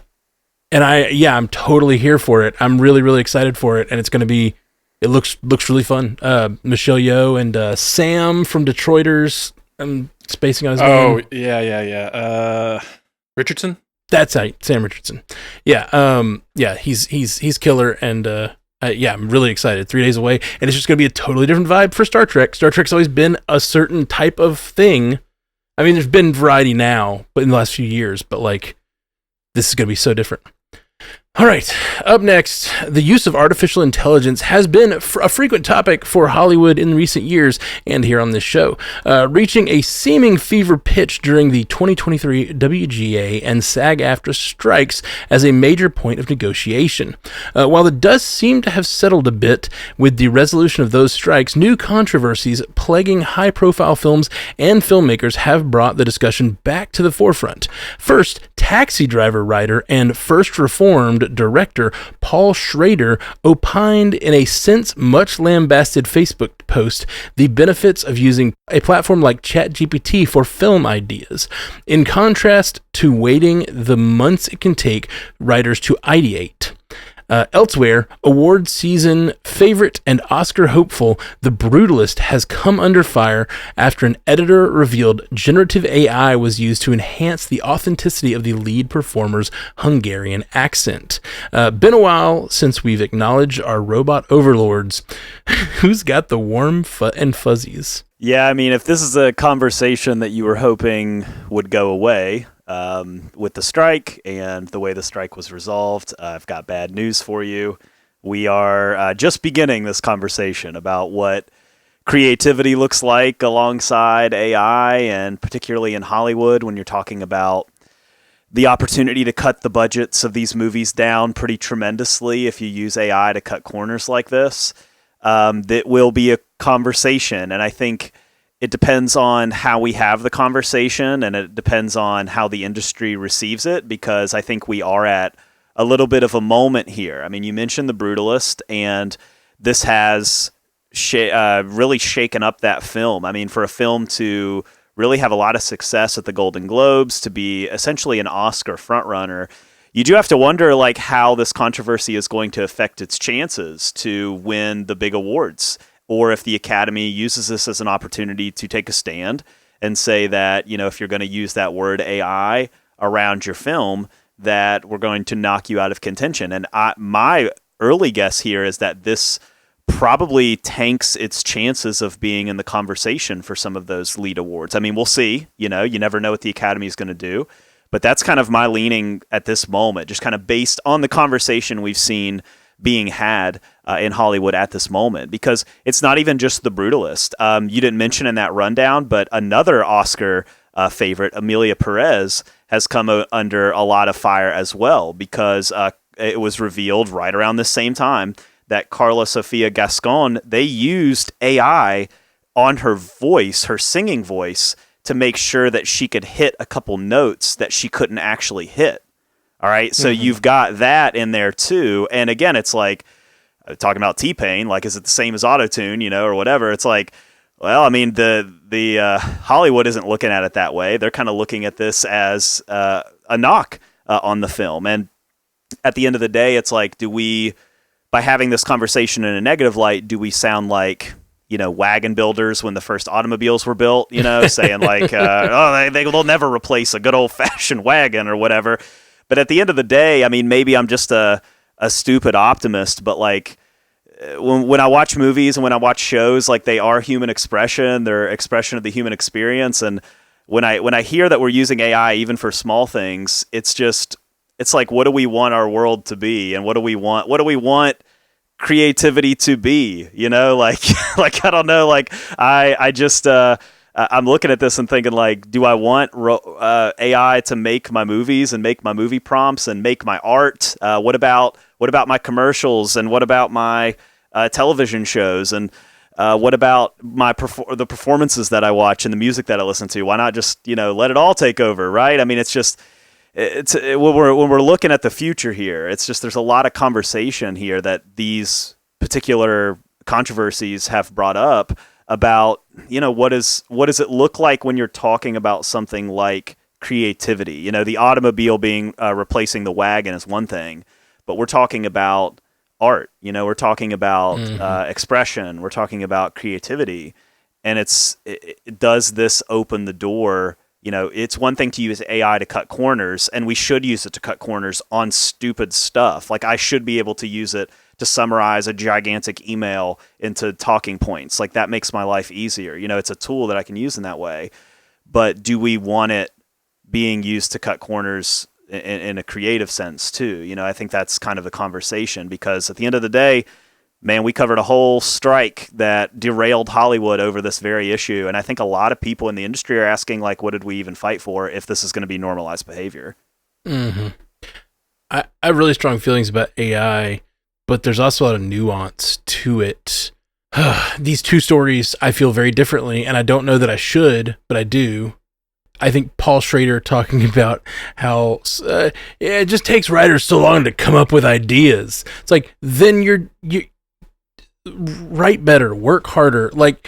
I'm totally here for it. I'm really, really excited for it, and it's going to be. It looks really fun. Michelle Yeoh and Sam from Detroiters. I'm spacing on his name. Oh yeah. Richardson. That's right, Sam Richardson. Yeah, he's killer, and I'm really excited. 3 days away, and it's just going to be a totally different vibe for Star Trek. Star Trek's always been a certain type of thing. I mean, there's been variety now, but in the last few years, but like, this is going to be so different. All right, up next, the use of artificial intelligence has been a frequent topic for Hollywood in recent years and here on this show, reaching a seeming fever pitch during the 2023 WGA and SAG-AFTRA strikes as a major point of negotiation. While it does seem to have settled a bit with the resolution of those strikes, new controversies plaguing high-profile films and filmmakers have brought the discussion back to the forefront. First, Taxi Driver writer and first reformed director Paul Schrader opined in a since much lambasted Facebook post the benefits of using a platform like ChatGPT for film ideas, in contrast to waiting the months it can take writers to ideate. Elsewhere, award season favorite and Oscar hopeful The Brutalist has come under fire after an editor revealed generative AI was used to enhance the authenticity of the lead performer's Hungarian accent. Been a while since we've acknowledged our robot overlords. Who's got the warm and fuzzies? Yeah, I mean, if this is a conversation that you were hoping would go away, with the strike and the way the strike was resolved, I've got bad news for you. We are just beginning this conversation about what creativity looks like alongside AI, and particularly in Hollywood when you're talking about the opportunity to cut the budgets of these movies down pretty tremendously if you use AI to cut corners like this. That will be a conversation, and I think it depends on how we have the conversation, and it depends on how the industry receives it, because I think we are at a little bit of a moment here. I mean, you mentioned The Brutalist, and this has really shaken up that film. I mean, for a film to really have a lot of success at the Golden Globes, to be essentially an Oscar frontrunner, you do have to wonder like how this controversy is going to affect its chances to win the big awards, or if the Academy uses this as an opportunity to take a stand and say that, you know, if you're going to use that word AI around your film, that we're going to knock you out of contention. And my early guess here is that this probably tanks its chances of being in the conversation for some of those lead awards. I mean, we'll see. You know, you never know what the Academy is going to do. But that's kind of my leaning at this moment, just kind of based on the conversation we've seen being had in Hollywood at this moment, because it's not even just The Brutalist. You didn't mention in that rundown, but another Oscar favorite, Emilia Perez, has come under a lot of fire as well, because it was revealed right around the same time that Carla Sofia Gascon, they used AI on her voice, her singing voice, to make sure that she could hit a couple notes that she couldn't actually hit. All right. So you've got that in there too. And again, it's like talking about T-Pain, like, is it the same as auto-tune, or whatever? It's like, well, I mean, the Hollywood isn't looking at it that way. They're kind of looking at this as a knock on the film. And at the end of the day, it's like, by having this conversation in a negative light, do we sound like, wagon builders when the first automobiles were built, saying like, they'll never replace a good old fashioned wagon or whatever. But at the end of the day, I mean, maybe I'm just a stupid optimist, but like when I watch movies and when I watch shows, like, they are human expression, they're expression of the human experience. And when I hear that we're using AI even for small things, it's like, what do we want our world to be? And what do we want creativity to be? Like, I don't know. Like, I just, I'm looking at this and thinking, like, do I want AI to make my movies and make my movie prompts and make my art? What about my commercials, and what about my television shows, and what about the performances that I watch and the music that I listen to? Why not just let it all take over, right? I mean, when we're looking at the future here, it's just, there's a lot of conversation here that these particular controversies have brought up about, what does it look like when you're talking about something like creativity? The automobile being replacing the wagon is one thing, but we're talking about art. We're talking about expression. We're talking about creativity, and does this open the door? It's one thing to use AI to cut corners, and we should use it to cut corners on stupid stuff. Like, I should be able to use it to summarize a gigantic email into talking points. Like, that makes my life easier. It's a tool that I can use in that way. But do we want it being used to cut corners in a creative sense too? I think that's kind of the conversation, because at the end of the day, man, we covered a whole strike that derailed Hollywood over this very issue. And I think a lot of people in the industry are asking, like, what did we even fight for if this is going to be normalized behavior? Mm-hmm. I have really strong feelings about AI, but there's also a lot of nuance to it. These two stories, I feel very differently, and I don't know that I should, but I do. I think Paul Schrader talking about how it just takes writers so long to come up with ideas. It's like, then you write better, work harder. Like,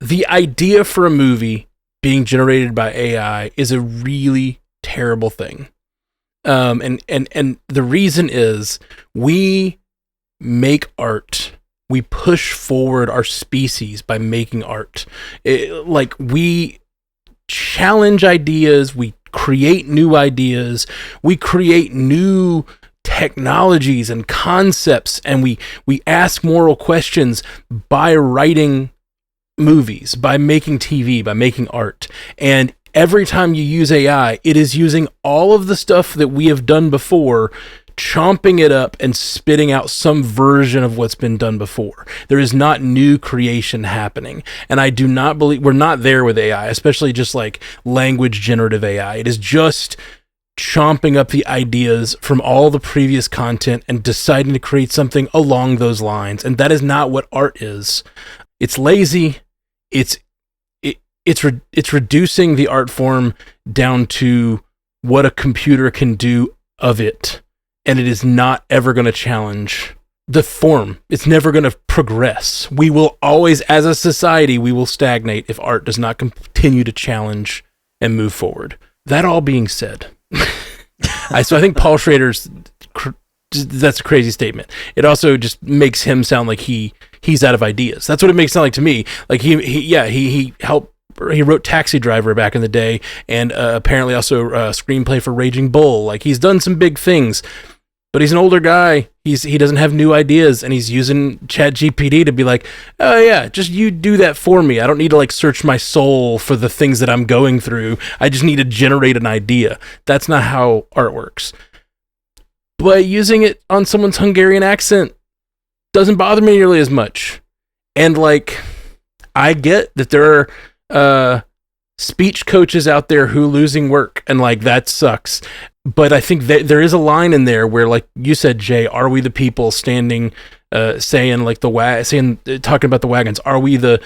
the idea for a movie being generated by AI is a really terrible thing. And the reason is, we make art. We push forward our species by making art. We challenge ideas, we create new ideas, we create new technologies and concepts, and we ask moral questions by writing movies, by making TV, by making art. And every time you use AI, it is using all of the stuff that we have done before, chomping it up and spitting out some version of what's been done before. There is not new creation happening. And I do not believe, we're not there with AI, especially just like language generative AI. It is just chomping up the ideas from all the previous content and deciding to create something along those lines. And that is not what art is. It's lazy. It's reducing the art form down to what a computer can do of it. And it is not ever going to challenge the form. It's never going to progress. We will always, as a society, we will stagnate if art does not continue to challenge and move forward. That all being said, I think Paul Schrader's, that's a crazy statement. It also just makes him sound like he's out of ideas. That's what it makes it sound like to me. Like he wrote Taxi Driver back in the day, and apparently also a screenplay for Raging Bull. Like, he's done some big things, but he's an older guy. He doesn't have new ideas, and he's using ChatGPT to be like, oh yeah, just you do that for me. I don't need to like search my soul for the things that I'm going through. I just need to generate an idea. That's not how art works. But using it on someone's Hungarian accent doesn't bother me nearly as much. And like, I get that there are speech coaches out there who losing work, and like, that sucks. But I think that there is a line in there where, like you said, Jay, are we the people standing, talking about the wagons? Are we the,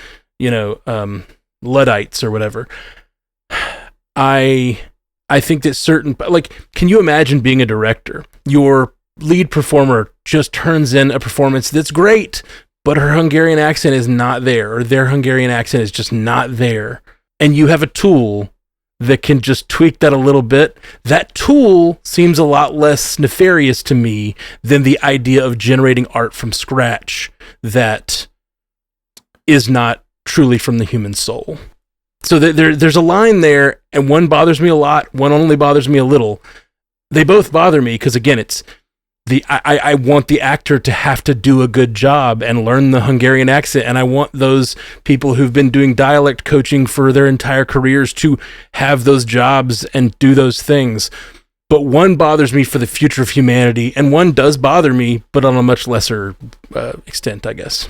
Luddites or whatever. I think that certain, like, can you imagine being a director? Your lead performer just turns in a performance that's great, but her Hungarian accent is not there, or their Hungarian accent is just not there. And you have a tool that can just tweak that a little bit. That tool seems a lot less nefarious to me than the idea of generating art from scratch that is not truly from the human soul. So there's a line there, and one bothers me a lot, one only bothers me a little. They both bother me because, again, it's I want the actor to have to do a good job and learn the Hungarian accent, and I want those people who've been doing dialect coaching for their entire careers to have those jobs and do those things. But one bothers me for the future of humanity, and one does bother me, but on a much lesser extent, I guess.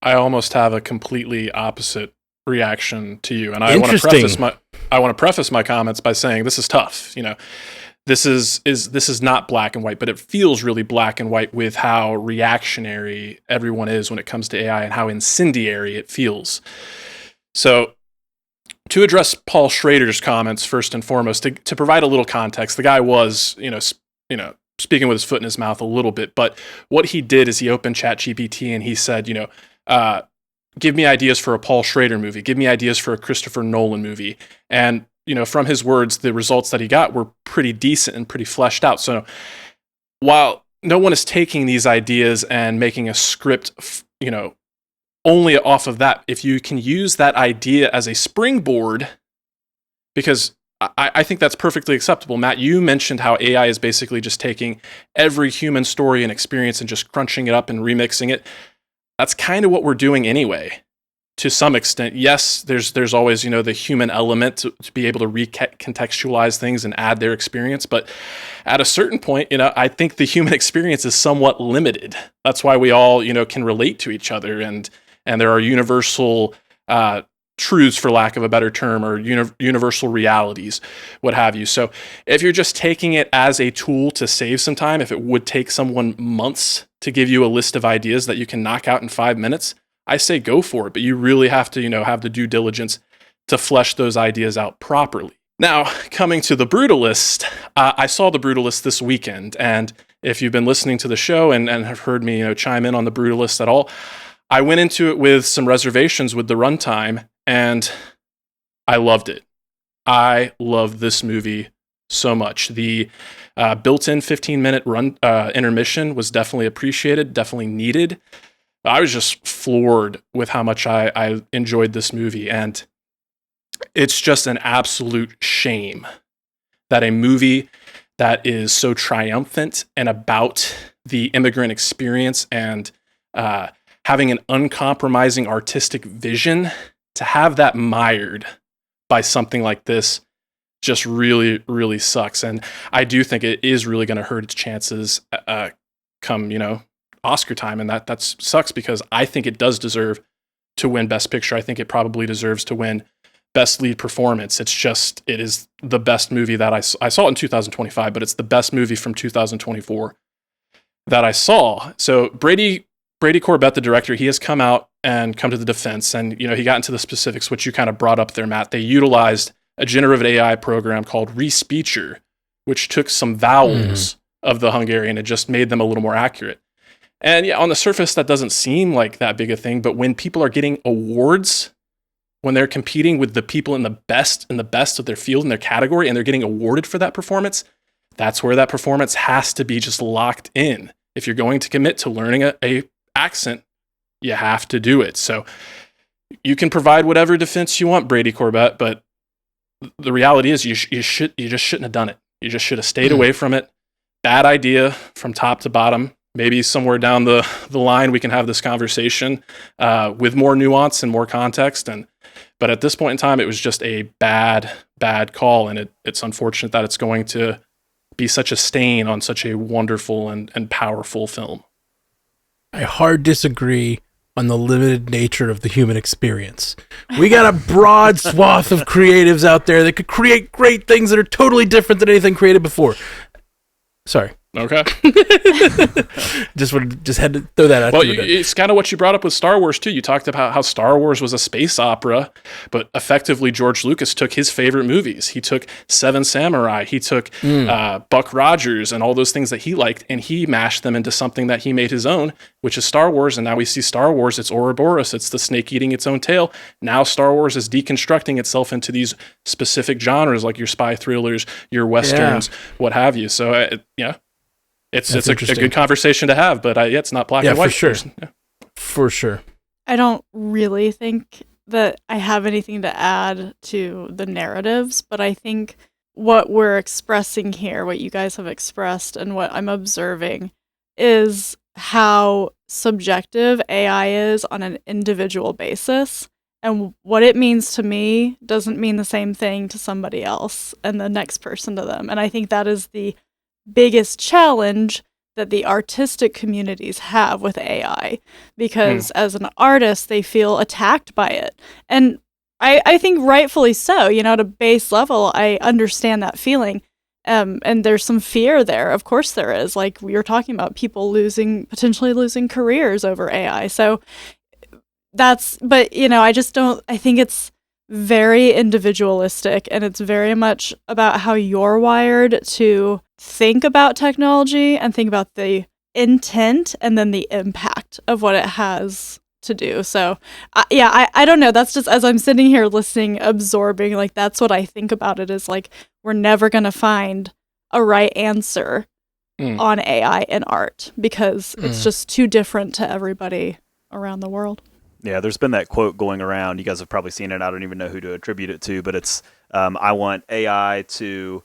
I almost have a completely opposite reaction to you, and I want to preface my comments by saying this is tough. You know, this is not black and white, but it feels really black and white with how reactionary everyone is when it comes to AI and how incendiary it feels. So, to address Paul Schrader's comments first and foremost, to provide a little context, the guy was, speaking with his foot in his mouth a little bit, but what he did is he opened ChatGPT and he said, give me ideas for a Paul Schrader movie, give me ideas for a Christopher Nolan movie. And, from his words, the results that he got were pretty decent and pretty fleshed out. So while no one is taking these ideas and making a script, only off of that, if you can use that idea as a springboard, because I think that's perfectly acceptable. Matt, you mentioned how AI is basically just taking every human story and experience and just crunching it up and remixing it. That's kind of what we're doing anyway, to some extent. Yes, there's always, the human element to be able to recontextualize things and add their experience. But at a certain point, I think the human experience is somewhat limited. That's why we all, can relate to each other. And there are universal truths, for lack of a better term, or universal realities, what have you. So if you're just taking it as a tool to save some time, if it would take someone months to give you a list of ideas that you can knock out in 5 minutes, I say go for it. But you really have to, have the due diligence to flesh those ideas out properly. Now, coming to The Brutalist, I saw The Brutalist this weekend. And if you've been listening to the show and have heard me, chime in on The Brutalist at all, I went into it with some reservations with the runtime, and I loved it. I love this movie so much. The built-in 15-minute intermission was definitely appreciated, definitely needed. I was just floored with how much I enjoyed this movie, and it's just an absolute shame that a movie that is so triumphant and about the immigrant experience and having an uncompromising artistic vision, to have that mired by something like this just really, really sucks. And I do think it is really going to hurt its chances come, Oscar time. And that sucks, because I think it does deserve to win Best Picture. I think it probably deserves to win Best Lead Performance. It is the best movie that I saw it in 2025, but it's the best movie from 2024 that I saw. So Brady Corbett, the director, he has come out and come to the defense, and he got into the specifics, which you kind of brought up there, Matt. They utilized a generative AI program called Respeecher, which took some vowels of the Hungarian and just made them a little more accurate. And yeah, on the surface, that doesn't seem like that big a thing, but when people are getting awards, when they're competing with the people in the best of their field and their category, and they're getting awarded for that performance, that's where that performance has to be just locked in. If you're going to commit to learning a accent, you have to do it. So you can provide whatever defense you want, Brady Corbett, but the reality is you just shouldn't have done it. You just should have stayed away from it. Bad idea from top to bottom. Maybe somewhere down the line we can have this conversation with more nuance and more context. But at this point in time, it was just a bad call, and it's unfortunate that it's going to be such a stain on such a wonderful and powerful film. I hard disagree on the limited nature of the human experience. We got a broad swath of creatives out there that could create great things that are totally different than anything created before. Sorry. Okay. just had to throw that out. Well, it's kind of what you brought up with Star Wars too. You talked about how Star Wars was a space opera, but effectively George Lucas took his favorite movies. He took Seven Samurai, he took Buck Rogers, and all those things that he liked, and he mashed them into something that he made his own, which is Star Wars. And now we see Star Wars. It's Ouroboros. It's the snake eating its own tail. Now Star Wars is deconstructing itself into these specific genres, like your spy thrillers, your westerns, what have you. So yeah. It's a good conversation to have, but it's not black and white. For sure. For sure. I don't really think that I have anything to add to the narratives, but I think what we're expressing here, what you guys have expressed, and what I'm observing is how subjective AI is on an individual basis. And what it means to me doesn't mean the same thing to somebody else and the next person to them. And I think that is the biggest challenge that the artistic communities have with AI, because as an artist, they feel attacked by it. And I think rightfully so, at a base level, I understand that feeling. And there's some fear there. Of course there is. Like we were talking about, people potentially losing careers over AI. So I think it's very individualistic, and it's very much about how you're wired to think about technology and think about the intent and then the impact of what it has to do. So I don't know. That's just, as I'm sitting here listening, absorbing, like that's what I think about it, is like, we're never going to find a right answer on AI in art, because it's just too different to everybody around the world. Yeah, there's been that quote going around. You guys have probably seen it. I don't even know who to attribute it to, but it's, I want AI to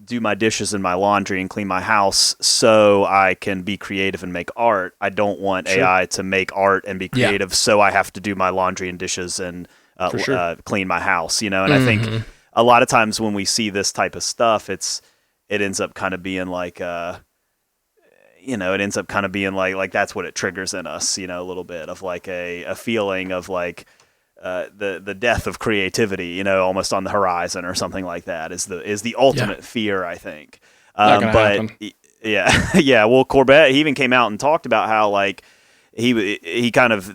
do my dishes and my laundry and clean my house so I can be creative and make art. I don't want AI to make art and be creative so I have to do my laundry and dishes and clean my house, And I think a lot of times when we see this type of stuff, it ends up kind of being like... it ends up kind of being like that's what it triggers in us, a little bit of like a feeling of like the death of creativity, almost on the horizon or something like that is the ultimate fear, I think. But yeah. Well, Corbett, he even came out and talked about how like he kind of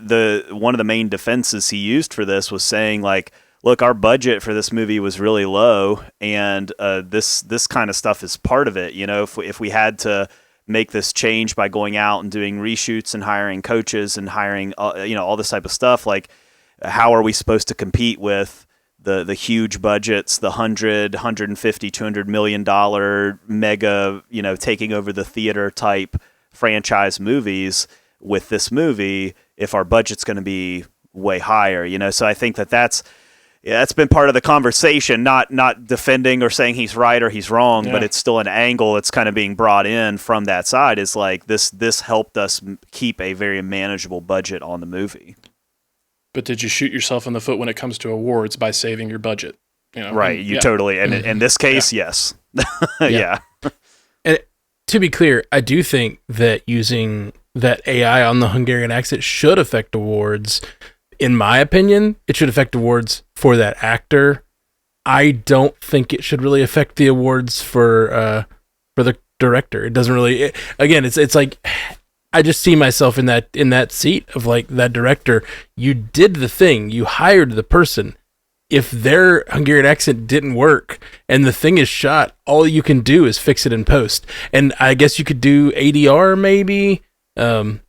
one of the main defenses he used for this was saying like, look, our budget for this movie was really low, and this kind of stuff is part of it. If we had to make this change by going out and doing reshoots and hiring coaches and hiring all this type of stuff, like how are we supposed to compete with the huge budgets, the $150-200 million mega taking over the theater type franchise movies with this movie if our budget's going to be way higher? So I think that's been part of the conversation, not defending or saying he's right or he's wrong, but it's still an angle that's kind of being brought in from that side, is like this helped us keep a very manageable budget on the movie. But did you shoot yourself in the foot when it comes to awards by saving your budget? Right, you totally, and in this case, yes. Yeah. And to be clear, I do think that using that AI on the Hungarian accent should affect awards. In my opinion, it should affect awards for that actor. I don't think it should really affect the awards for the director. It doesn't really. It's like I just see myself in that seat of like that director. You did the thing. You hired the person. If their Hungarian accent didn't work and the thing is shot, all you can do is fix it in post. And I guess you could do ADR maybe. The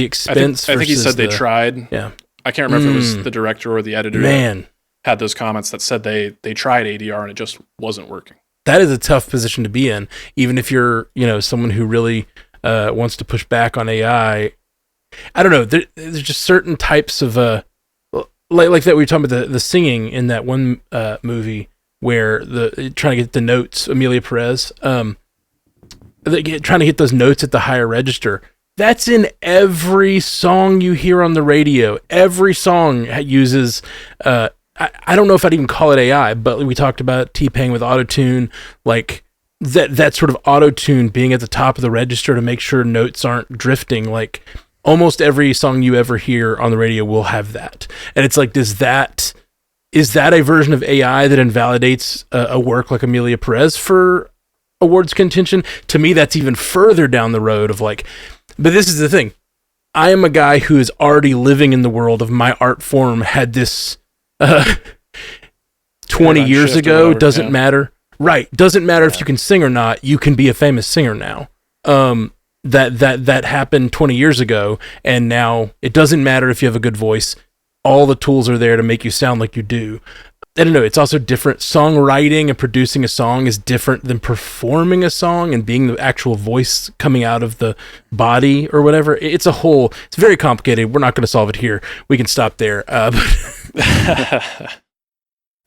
expense. I think he said they tried. Yeah, I can't remember if it was the director or the editor. Man, had those comments that said they tried ADR and it just wasn't working. That is a tough position to be in, even if you're someone who really wants to push back on AI. I don't know. There's just certain types of like that we were talking about the singing in that one movie where trying to get the notes, Amelia Perez. Trying to get those notes at the higher register. That's in every song you hear on the radio. Every song uses, I don't know if I'd even call it AI, but we talked about T-Pain with autotune, like that sort of auto-tune being at the top of the register to make sure notes aren't drifting. Like almost every song you ever hear on the radio will have that. And it's like, is that a version of AI that invalidates a work like Amelia Perez for awards contention. To me, that's even further down the road of like, but this is the thing. I am a guy who is already living in the world of my art form had this 20 years ago. Whatever, doesn't matter. Right. Doesn't matter if you can sing or not. You can be a famous singer now. That happened 20 years ago. And now it doesn't matter if you have a good voice. All the tools are there to make you sound like you do. I don't know. It's also different. Songwriting and producing a song is different than performing a song and being the actual voice coming out of the body or whatever. It's very complicated. We're not going to solve it here. We can stop there.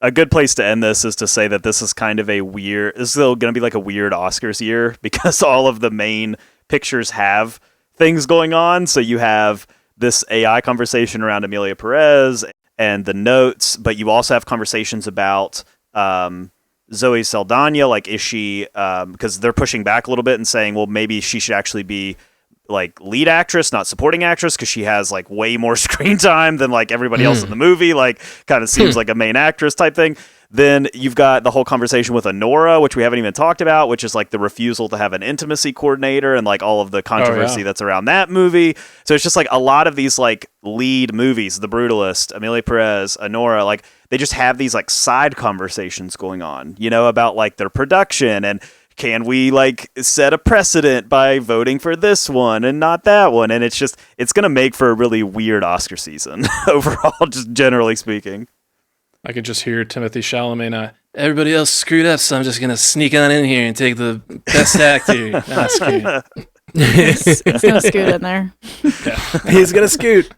A good place to end this is to say that this is kind of this is still going to be like a weird Oscars year because all of the main pictures have things going on. So you have this AI conversation around Amelia Perez and the notes, but you also have conversations about Zoe Saldana, like is she, because they're pushing back a little bit and saying, well, maybe she should actually be like lead actress, not supporting actress, because she has like way more screen time than like everybody else in the movie, like kind of seems like a main actress type thing. Then you've got the whole conversation with Honora, which we haven't even talked about, which is like the refusal to have an intimacy coordinator and like all of the controversy that's around that movie. So it's just like a lot of these like lead movies, The Brutalist, Amelia Perez, Honora, like they just have these like side conversations going on, you know, about like their production and can we like set a precedent by voting for this one and not that one? And it's going to make for a really weird Oscar season overall, just generally speaking. I could just hear Timothée Chalamet. Everybody else screwed up, so I'm just gonna sneak on in here and take the best actor Oscar. He's gonna scoot in there. Yeah. He's gonna scoot.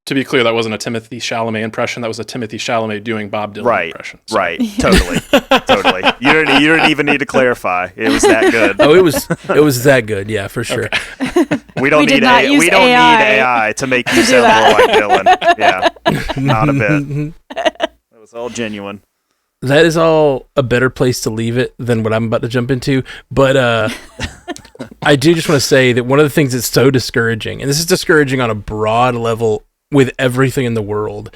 To be clear, that wasn't a Timothée Chalamet impression. That was a Timothée Chalamet doing Bob Dylan impression. So. Right, totally. You didn't even need to clarify. It was that good. Oh, it was that good. Yeah, for sure. Okay. We don't need AI to make you sound more like Dylan. Yeah, not a bit. That was all genuine. That is all a better place to leave it than what I'm about to jump into. But I do just want to say that one of the things that's so discouraging, and this is discouraging on a broad level with everything in the world,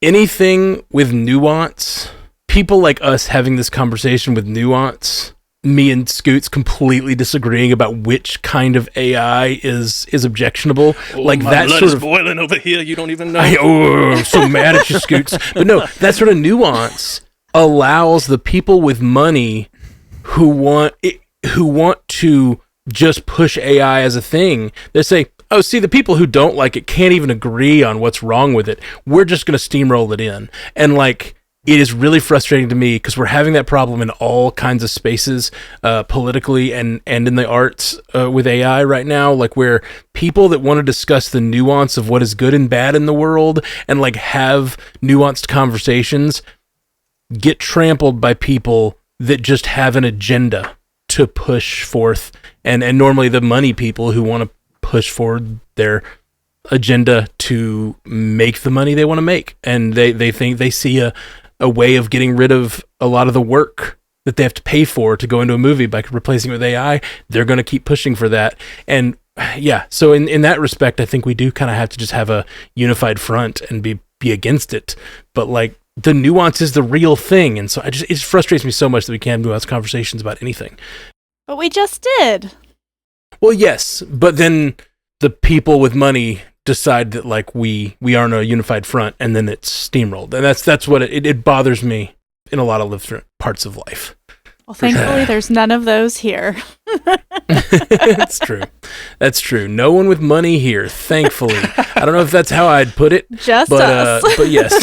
anything with nuance, people like us having this conversation with nuance, me and Scoots completely disagreeing about which kind of AI is objectionable. Oh, like my that blood sort is of boiling over here. You don't even know. I'm so mad at you, Scoots. But no, that sort of nuance allows the people with money who want to just push AI as a thing. They say, oh, see, the people who don't like it can't even agree on what's wrong with it. We're just going to steamroll it in. And like, it is really frustrating to me because we're having that problem in all kinds of spaces, politically and in the arts with AI right now, like where people that want to discuss the nuance of what is good and bad in the world and like have nuanced conversations get trampled by people that just have an agenda to push forth. And normally the money people who want to push forward their agenda to make the money they want to make. And they think they see a way of getting rid of a lot of the work that they have to pay for to go into a movie by replacing it with AI. They're going to keep pushing for that. And yeah, so in that respect, I think we do kind of have to just have a unified front and be against it. But like the nuance is the real thing. And so it just frustrates me so much that we can't have nuanced conversations about anything. But we just did. Well, yes, but then the people with money decide that like we aren't a unified front, and then it's steamrolled, and that's what it bothers me in a lot of different parts of life. Well, thankfully, there's none of those here. That's true. No one with money here, thankfully. I don't know if that's how I'd put it. Just us. But yes.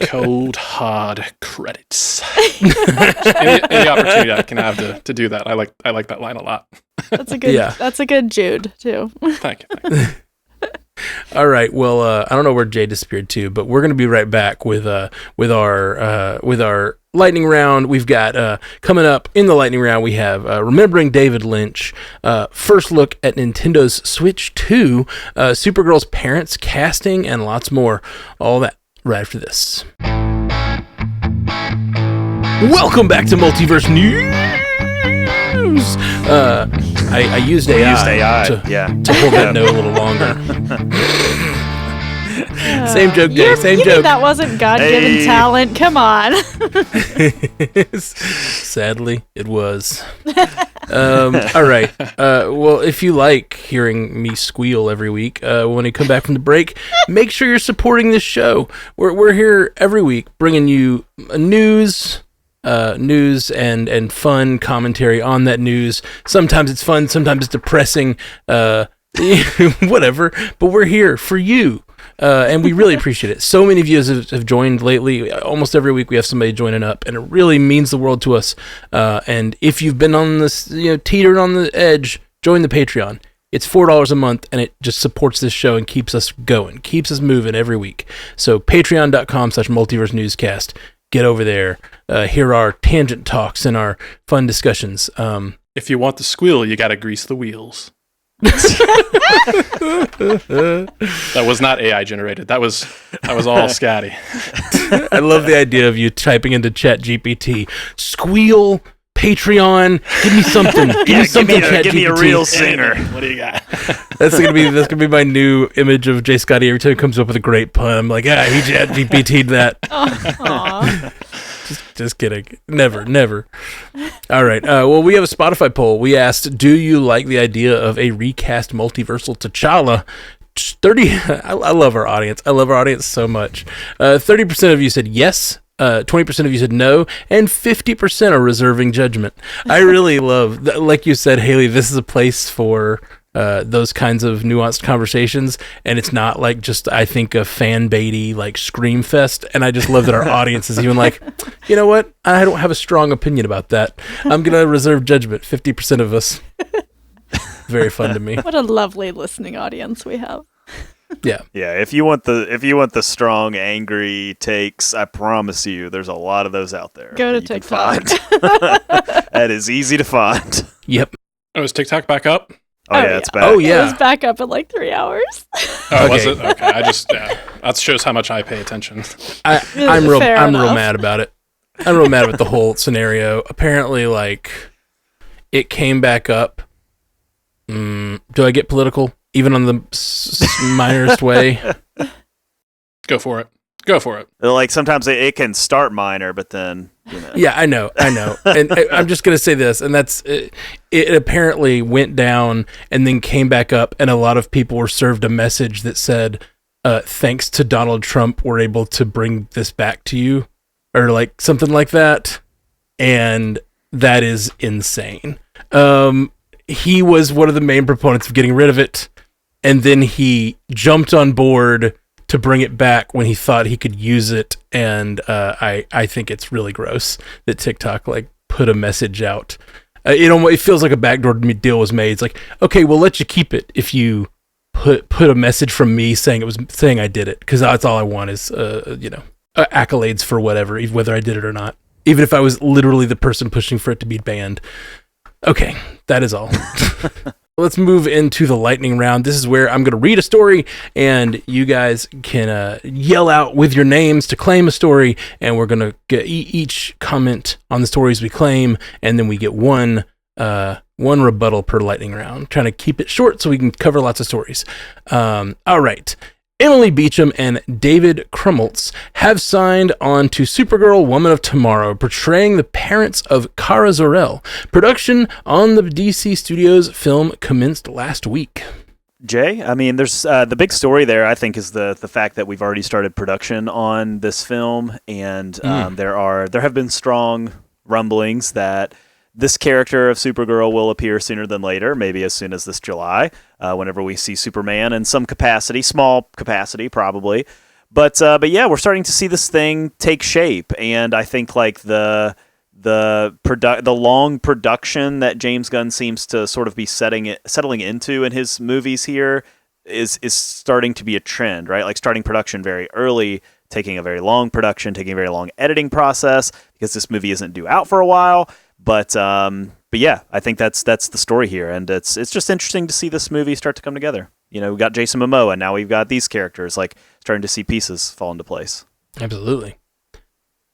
Cold, hard credits. any opportunity I can have to do that. I like that line a lot. That's a good. Yeah. That's a good Jude too. Thank you. All right. Well, I don't know where Jay disappeared to, but we're going to be right back with our lightning round. We've got coming up in the lightning round. We have remembering David Lynch, first look at Nintendo's Switch 2, Supergirl's parents casting, and lots more. All that right after this. Welcome back to Multiverse News. I used AI, to hold that note a little longer. Same joke, Jay. Same you joke. Mean that wasn't God-given talent. Come on. Sadly, it was. All right. Well, if you like hearing me squeal every week when I come back from the break, make sure you're supporting this show. We're here every week bringing you news and fun commentary on that news. Sometimes it's fun, sometimes it's depressing, whatever. But we're here for you. And we really appreciate it. So many of you have joined lately. Almost every week we have somebody joining up, and it really means the world to us. And if you've been on this, teetering on the edge, join the Patreon. It's $4 a month, and it just supports this show and keeps us going, keeps us moving every week. So patreon.com/multiverse newscast. Get over there. Hear our tangent talks and our fun discussions. If you want the squeal, you got to grease the wheels. That was not AI generated. That was all scatty. I love the idea of you typing into Chat GPT, squeal, Patreon, give me something. Give me a real singer. What do you got? That's gonna be my new image of Jay Scotty. Every time he comes up with a great pun, I'm like, he Chat GPT'd that. Just kidding. Never. All right. Well, we have a Spotify poll. We asked, do you like the idea of a recast multiversal T'Challa? 30. I love our audience. I love our audience so much. 30% of you said yes. 20% of you said no, and 50% are reserving judgment. I really love, like you said, Haley, this is a place for those kinds of nuanced conversations, and it's not like just, I think, a fan baity like scream fest. And I just love that our audience is even like, you know what? I don't have a strong opinion about that. I'm gonna reserve judgment. 50% of us. Very fun to me. What a lovely listening audience we have. Yeah. If you want the strong, angry takes, I promise you, there's a lot of those out there. Go to TikTok. That is easy to find. Yep. Oh, is TikTok back up? Oh yeah, it's back. Oh yeah, it was back up in like 3 hours. Oh, was it? Okay, I just that shows how much I pay attention. I'm real mad about it. I'm real mad about the whole scenario. Apparently, like, it came back up. Do I get political? Even on the minorest way? Go for it. Like, sometimes it can start minor, but then, Yeah, I know. And I'm just going to say this, and that's, it apparently went down and then came back up, and a lot of people were served a message that said, thanks to Donald Trump, we're able to bring this back to you, or like something like that. And that is insane. He was one of the main proponents of getting rid of it, and then he jumped on board to bring it back when he thought he could use it. And I think it's really gross that TikTok like put a message out. It feels like a backdoor deal was made. It's like, okay, we'll let you keep it if you put a message from me saying I did it, because that's all I want is accolades for whatever, whether I did it or not, even if I was literally the person pushing for it to be banned. Okay, that is all. Let's move into the lightning round. This is where I'm going to read a story, and you guys can yell out with your names to claim a story, and we're going to get each comment on the stories we claim, and then we get one rebuttal per lightning round. Trying to keep it short so we can cover lots of stories. All right. Emily Beecham and David Krumholtz have signed on to Supergirl Woman of Tomorrow, portraying the parents of Kara Zor-El. Production on the DC Studios film commenced last week. Jay, I mean, there's the big story there, I think, is the fact that we've already started production on this film, and there have been strong rumblings that this character of Supergirl will appear sooner than later, maybe as soon as this July, whenever we see Superman in some capacity, small capacity probably. But yeah, we're starting to see this thing take shape, and I think like the long production that James Gunn seems to sort of be settling into in his movies here is starting to be a trend, right? Like starting production very early, taking a very long production, taking a very long editing process, because this movie isn't due out for a while. But yeah, I think that's the story here, and it's just interesting to see this movie start to come together. We got Jason Momoa, and now we've got these characters, like starting to see pieces fall into place. Absolutely.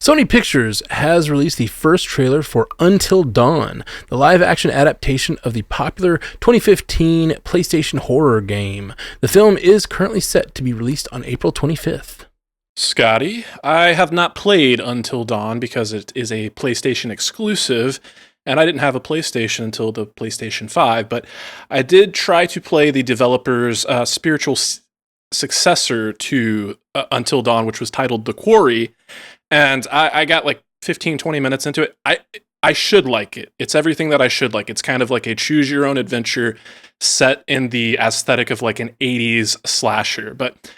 Sony Pictures has released the first trailer for Until Dawn, the live-action adaptation of the popular 2015 PlayStation horror game. The film is currently set to be released on April 25th. Scotty, I have not played Until Dawn because it is a PlayStation exclusive, and I didn't have a PlayStation until the PlayStation 5, but I did try to play the developer's spiritual successor to Until Dawn, which was titled The Quarry, and I got like 15, 20 minutes into it. I should like it. It's everything that I should like. It's kind of like a choose-your-own-adventure set in the aesthetic of like an 80s slasher, but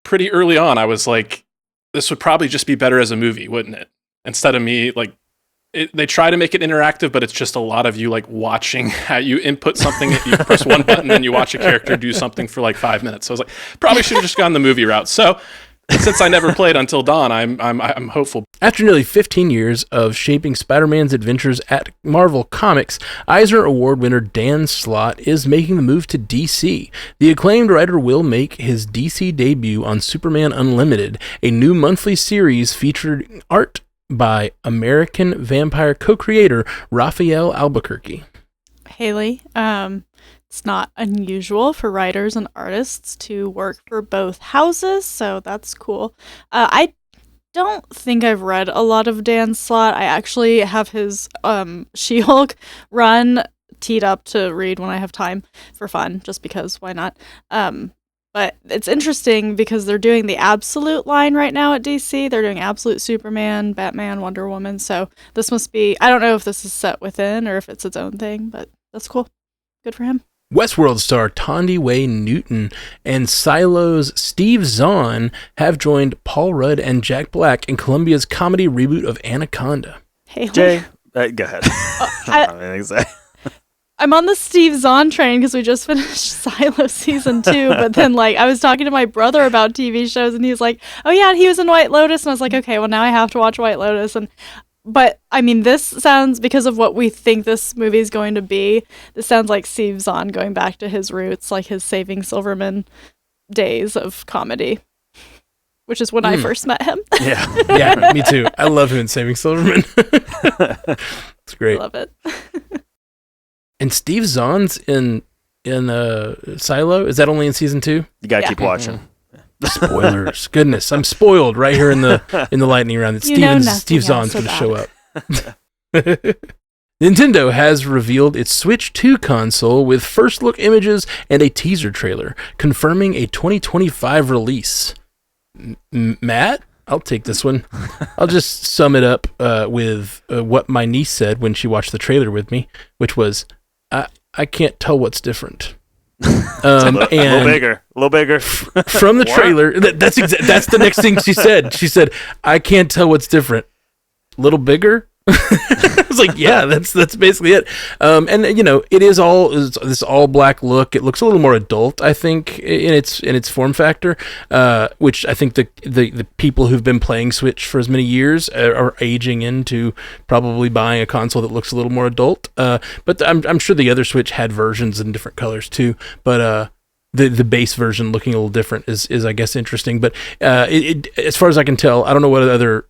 pretty early on, I was like, this would probably just be better as a movie, wouldn't it? Instead of me, like, they try to make it interactive, but it's just a lot of you, like, watching how you input something, you press one button, and you watch a character do something for, like, 5 minutes. So I was like, probably should have just gone the movie route. So since I never played Until Dawn, I'm hopeful. After nearly 15 years of shaping Spider-Man's adventures at Marvel Comics, Eisner Award winner Dan Slott is making the move to DC. The acclaimed writer will make his DC debut on Superman Unlimited, a new monthly series featuring art by American Vampire co-creator Raphael Albuquerque. Haley, it's not unusual for writers and artists to work for both houses, so that's cool. I don't think I've read a lot of Dan Slott. I actually have his She-Hulk run teed up to read when I have time for fun, just because, why not? But it's interesting because they're doing the Absolute line right now at DC. They're doing Absolute Superman, Batman, Wonder Woman, so this must be, I don't know if this is set within or if it's its own thing, but that's cool. Good for him. Westworld star Tondi Way Newton and Silo's Steve Zahn have joined Paul Rudd and Jack Black in Columbia's comedy reboot of Anaconda. Haley. Jay, go ahead. I'm on the Steve Zahn train because we just finished Silo season 2, but then like I was talking to my brother about TV shows and he's like, oh yeah, he was in White Lotus, and I was like, okay, well now I have to watch White Lotus. But I mean, this sounds, because of what we think this movie is going to be, this sounds like Steve Zahn going back to his roots, like his Saving Silverman days of comedy, which is when I first met him. Yeah, me too. I love him in Saving Silverman. It's great. I love it. And Steve Zahn's in Silo. Is that only in season 2? You gotta keep watching. Spoilers. Goodness, I'm spoiled right here in the lightning round that Steve Zahn's going to show up. Nintendo has revealed its Switch 2 console with first look images and a teaser trailer, confirming a 2025 release. Matt, I'll take this one. I'll just sum it up with what my niece said when she watched the trailer with me, which was, I can't tell what's different. A little bigger. From the trailer, that's the next thing she said. She said, "I can't tell what's different. A little bigger." I was like, "Yeah, that's basically it." And you know, it's this all black look. It looks a little more adult, I think, in its form factor, which I think the people who've been playing Switch for as many years are aging into probably buying a console that looks a little more adult. But I'm sure the other Switch had versions in different colors too. But the base version looking a little different is I guess interesting. But as far as I can tell, I don't know what other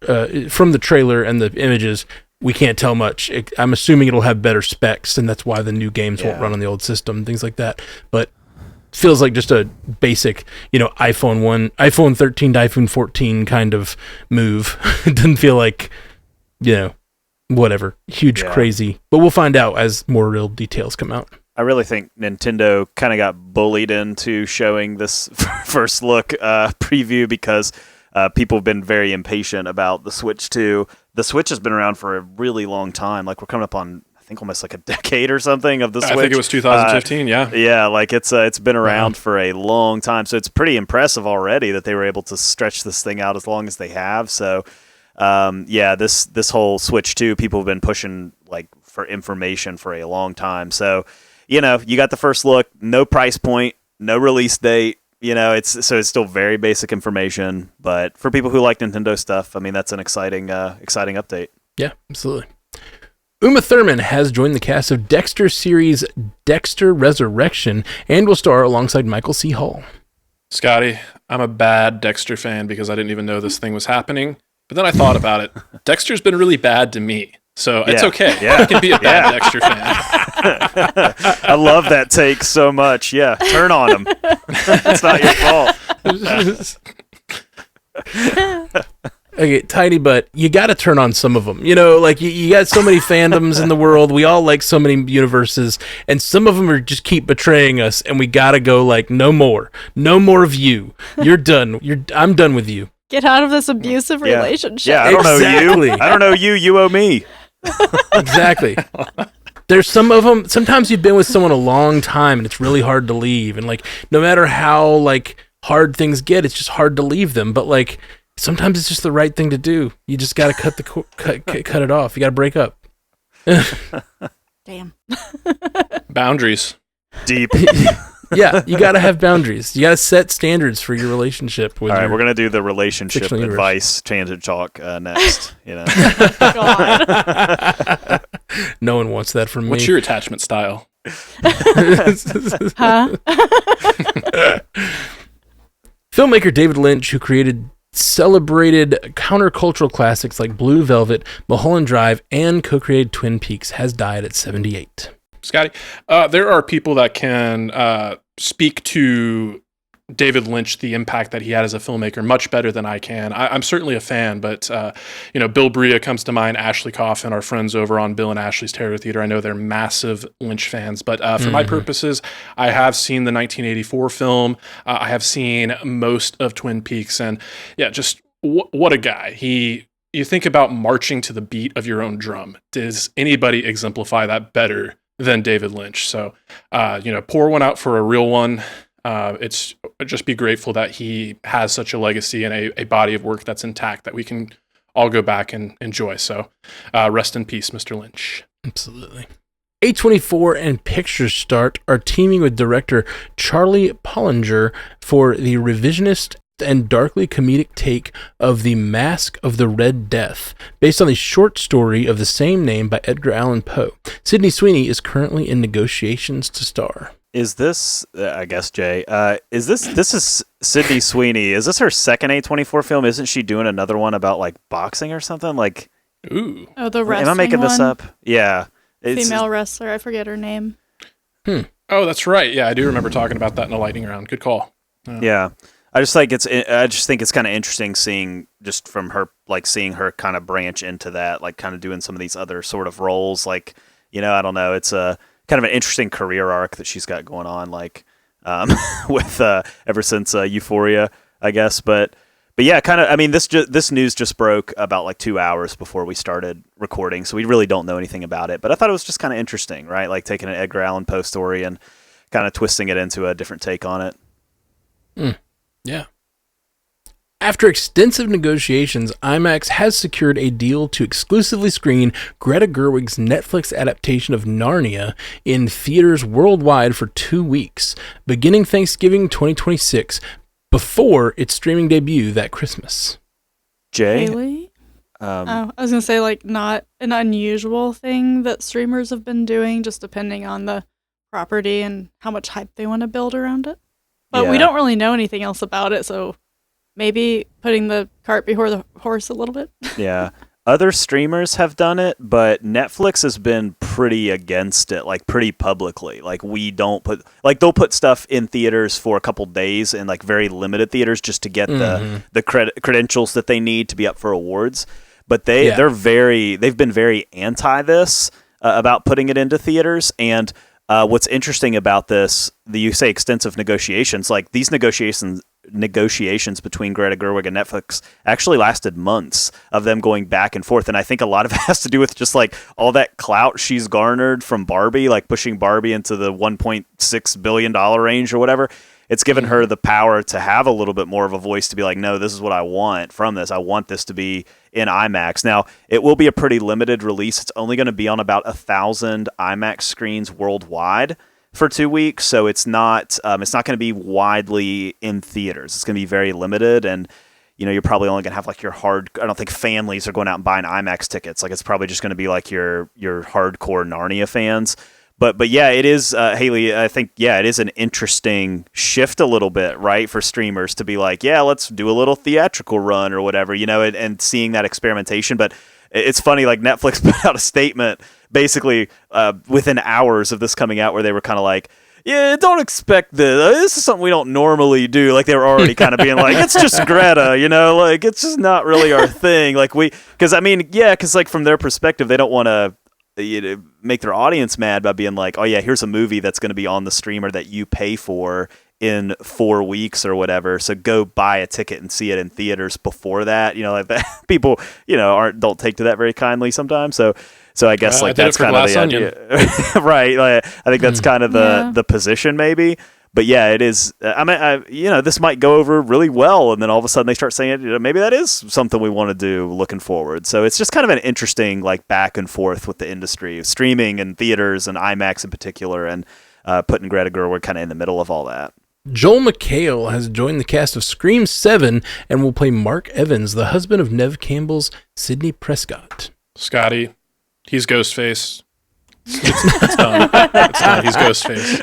from the trailer and the images, we can't tell much. I'm assuming it'll have better specs, and that's why the new games won't run on the old system, things like that. But feels like just a basic, iPhone 13 to iPhone 14 kind of move. It doesn't feel like, whatever, huge, crazy. But we'll find out as more real details come out. I really think Nintendo kind of got bullied into showing this first look preview because people have been very impatient about the Switch 2. The Switch has been around for a really long time. Like, we're coming up on, I think, almost like a decade or something of the Switch. I think it was 2015, yeah. Yeah, like it's been around for a long time. So it's pretty impressive already that they were able to stretch this thing out as long as they have. So, this whole Switch 2, people have been pushing like for information for a long time. So, you got the first look, no price point, no release date. It's still very basic information, but for people who like Nintendo stuff, I mean, that's an exciting update. Yeah, absolutely. Uma Thurman has joined the cast of Dexter series Dexter Resurrection and will star alongside Michael C. Hall. Scotty, I'm a bad Dexter fan because I didn't even know this thing was happening. But then I thought about it. Dexter's been really bad to me. So it's okay. Yeah. I can be a bad Dexter fan. I love that take so much. Yeah, turn on him. It's not your fault. Okay, Tiny Butt, you got to turn on some of them. You know, like you got so many fandoms in the world. We all like so many universes, and some of them are just keep betraying us, and we got to go like, no more of you. You're done. I'm done with you. Get out of this abusive relationship. Yeah, I don't know you. I don't know you. You owe me. Exactly. There's some of them. Sometimes you've been with someone a long time, and it's really hard to leave. And like, no matter how like hard things get, it's just hard to leave them. But like, sometimes it's just the right thing to do. You just got to cut it off. You got to break up. Damn. Boundaries. Deep. Yeah, you got to have boundaries. You got to set standards for your relationship. With all right, we're gonna do the relationship advice tangent talk next. You know. God. No one wants that from me. What's your attachment style? Huh? Filmmaker David Lynch, who created celebrated countercultural classics like Blue Velvet, Mulholland Drive, and co-created Twin Peaks, has died at 78. Scotty, there are people that can speak to David Lynch, the impact that he had as a filmmaker, much better than I can. I'm certainly a fan, but Bill Bria comes to mind, Ashley Coffin, our friends over on Bill and Ashley's Terror Theater. I know they're massive Lynch fans, but for my purposes, I have seen the 1984 film. I have seen most of Twin Peaks, and yeah, just what a guy. You think about marching to the beat of your own drum. Does anybody exemplify that better than David Lynch? So, pour one out for a real one. It's just be grateful that he has such a legacy and a body of work that's intact that we can all go back and enjoy. So, rest in peace, Mr. Lynch. Absolutely. A24 and Picture Start are teaming with director Charlie Pollinger for the revisionist and darkly comedic take of The Mask of the Red Death, based on the short story of the same name by Edgar Allan Poe. Sydney Sweeney is currently in negotiations to star. Is this, I guess, Jay, this is Sydney Sweeney. Is this her second A24 film? Isn't she doing another one about like boxing or something? Like, ooh. Oh, the wrestling am I making this up? Yeah. Female wrestler. I forget her name. Oh, that's right. Yeah, I do remember talking about that in a lightning round. Good call. Yeah. I just think it's kind of interesting seeing just from her, like seeing her kind of branch into that, like kind of doing some of these other sort of roles. Like, I don't know. It's a kind of an interesting career arc that she's got going on, like with ever since Euphoria, I guess. But yeah, kind of. I mean, this news just broke about like 2 hours before we started recording, so we really don't know anything about it. But I thought it was just kind of interesting, right? Like taking an Edgar Allan Poe story and kind of twisting it into a different take on it. Yeah. After extensive negotiations, IMAX has secured a deal to exclusively screen Greta Gerwig's Netflix adaptation of Narnia in theaters worldwide for 2 weeks, beginning Thanksgiving 2026, before its streaming debut that Christmas. Jay? Really? I was going to say, like, not an unusual thing that streamers have been doing, just depending on the property and how much hype they want to build around it. But we don't really know anything else about it, so maybe putting the cart before the horse a little bit. Yeah. Other streamers have done it, but Netflix has been pretty against it, like pretty publicly. Like they'll put stuff in theaters for a couple days in like very limited theaters just to get the credentials that they need to be up for awards. But they've been very anti this about putting it into theaters. And what's interesting about this, you say extensive negotiations, like these negotiations between Greta Gerwig and Netflix actually lasted months of them going back and forth. And I think a lot of it has to do with just like all that clout she's garnered from Barbie, like pushing Barbie into the $1.6 billion range or whatever. It's given her the power to have a little bit more of a voice to be like, no, this is what I want from this. I want this to be in IMAX. Now, it will be a pretty limited release. It's only going to be on about 1,000 IMAX screens worldwide for 2 weeks. So it's not going to be widely in theaters. It's going to be very limited. And, you're probably only going to have like your I don't think families are going out and buying IMAX tickets. Like it's probably just going to be like your hardcore Narnia fans. But yeah, it is, Haley, I think, it is an interesting shift a little bit, right, for streamers to be like, yeah, let's do a little theatrical run or whatever, and seeing that experimentation. But it's funny, like Netflix put out a statement basically within hours of this coming out where they were kind of like, yeah, don't expect this. This is something we don't normally do. Like they were already kind of being like, it's just Greta, like it's just not really our thing. Like because like from their perspective, they don't want to make their audience mad by being like, oh yeah, here's a movie that's going to be on the streamer that you pay for in 4 weeks or whatever. So go buy a ticket and see it in theaters before that. Like that people, don't take to that very kindly sometimes. So I guess like that's kind of the idea, right? Like, I think that's kind of the position maybe. But yeah, it is. I mean, this might go over really well, and then all of a sudden they start saying, maybe that is something we want to do looking forward. So it's just kind of an interesting like back and forth with the industry, streaming and theaters and IMAX in particular, and putting Greta Gerwig kind of in the middle of all that. Joel McHale has joined the cast of Scream 7 and will play Mark Evans, the husband of Neve Campbell's Sidney Prescott. Scotty, he's Ghostface. It's done. It's done. He's Ghostface.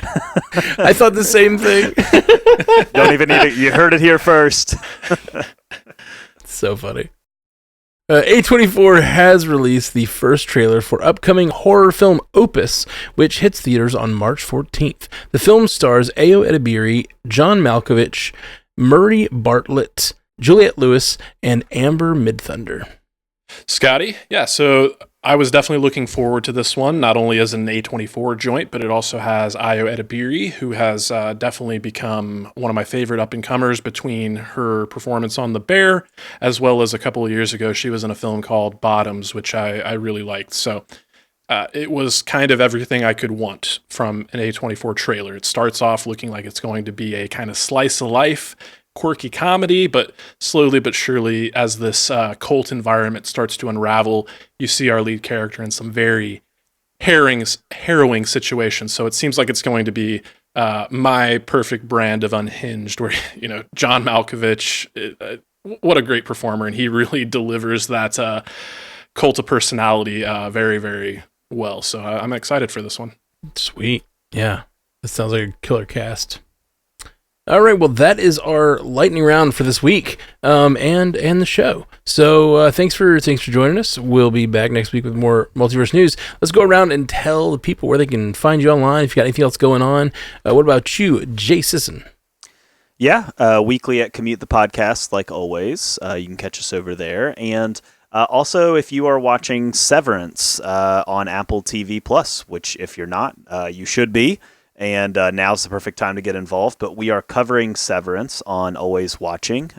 I thought the same thing. Don't even need it. You heard it here first. So funny. A24 has released the first trailer for upcoming horror film Opus, which hits theaters on March 14th. The film stars Ayo Edebiri, John Malkovich, Murray Bartlett, Juliette Lewis, and Amber Midthunder. Scotty, yeah, so I was definitely looking forward to this one, not only as an A24 joint, but it also has Ayo Edebiri, who has definitely become one of my favorite up-and-comers between her performance on The Bear, as well as a couple of years ago, she was in a film called Bottoms, which I really liked. So it was kind of everything I could want from an A24 trailer. It starts off looking like it's going to be a kind of slice of life, quirky comedy, but slowly but surely, as this cult environment starts to unravel, you see our lead character in some very harrowing situations. So it seems like it's going to be my perfect brand of unhinged, where John Malkovich, what a great performer, and he really delivers that cult of personality very, very well. So I'm excited for this one. Sweet, yeah, that sounds like a killer cast. All right, well, that is our lightning round for this week, and the show. So thanks for joining us. We'll be back next week with more multiverse news. Let's go around and tell the people where they can find you online. If you got anything else going on, what about you, Jay Sisson? Yeah, weekly at Commute the Podcast, like always. You can catch us over there, and also if you are watching Severance on Apple TV Plus, which if you're not, you should be. And now's the perfect time to get involved. But we are covering Severance on Always Watching.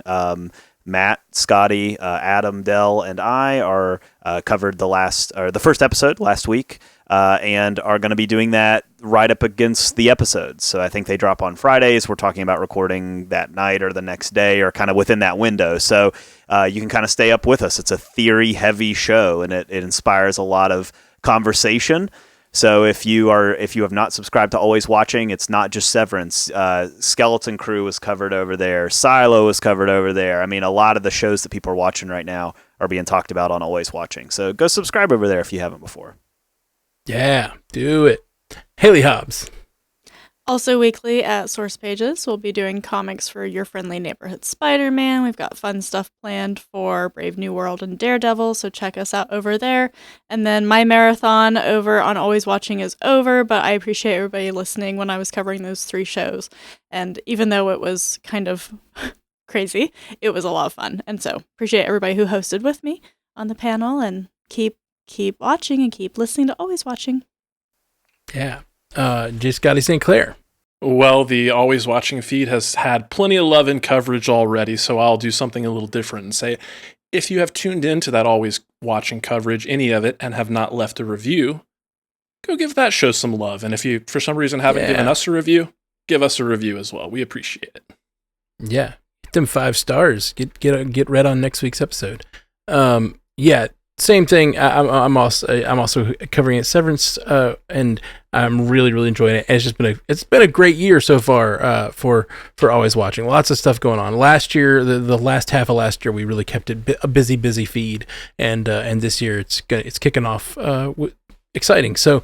Matt, Scotty, Adam, Dell, and I are covered the first episode last week, and are going to be doing that right up against the episodes. So I think they drop on Fridays. We're talking about recording that night or the next day, or kind of within that window. So you can kind of stay up with us. It's a theory-heavy show, and it inspires a lot of conversation. So if you have not subscribed to Always Watching, it's not just Severance. Skeleton Crew is covered over there. Silo is covered over there. I mean, a lot of the shows that people are watching right now are being talked about on Always Watching. So go subscribe over there if you haven't before. Yeah, do it. Haley Hobbs. Also weekly at Source Pages, we'll be doing comics for Your Friendly Neighborhood Spider-Man. We've got fun stuff planned for Brave New World and Daredevil, so check us out over there. And then my marathon over on Always Watching is over, but I appreciate everybody listening when I was covering those 3 shows. And even though it was kind of crazy, it was a lot of fun. And so appreciate everybody who hosted with me on the panel, and keep watching and keep listening to Always Watching. Yeah. J. Scotty St. Clair. Well, the Always Watching feed has had plenty of love and coverage already, so I'll do something a little different and say, if you have tuned into that Always Watching coverage, any of it, and have not left a review, go give that show some love. And if you, for some reason, haven't given us a review, give us a review as well. We appreciate it. Yeah. Get them 5 stars. Get read on next week's episode. Yeah. Same thing. I'm also covering it, Severance, and I'm really enjoying it. And it's been a great year so far for Always Watching. Lots of stuff going on. Last year, the last half of last year, we really kept it a busy feed, and this year it's kicking off exciting. So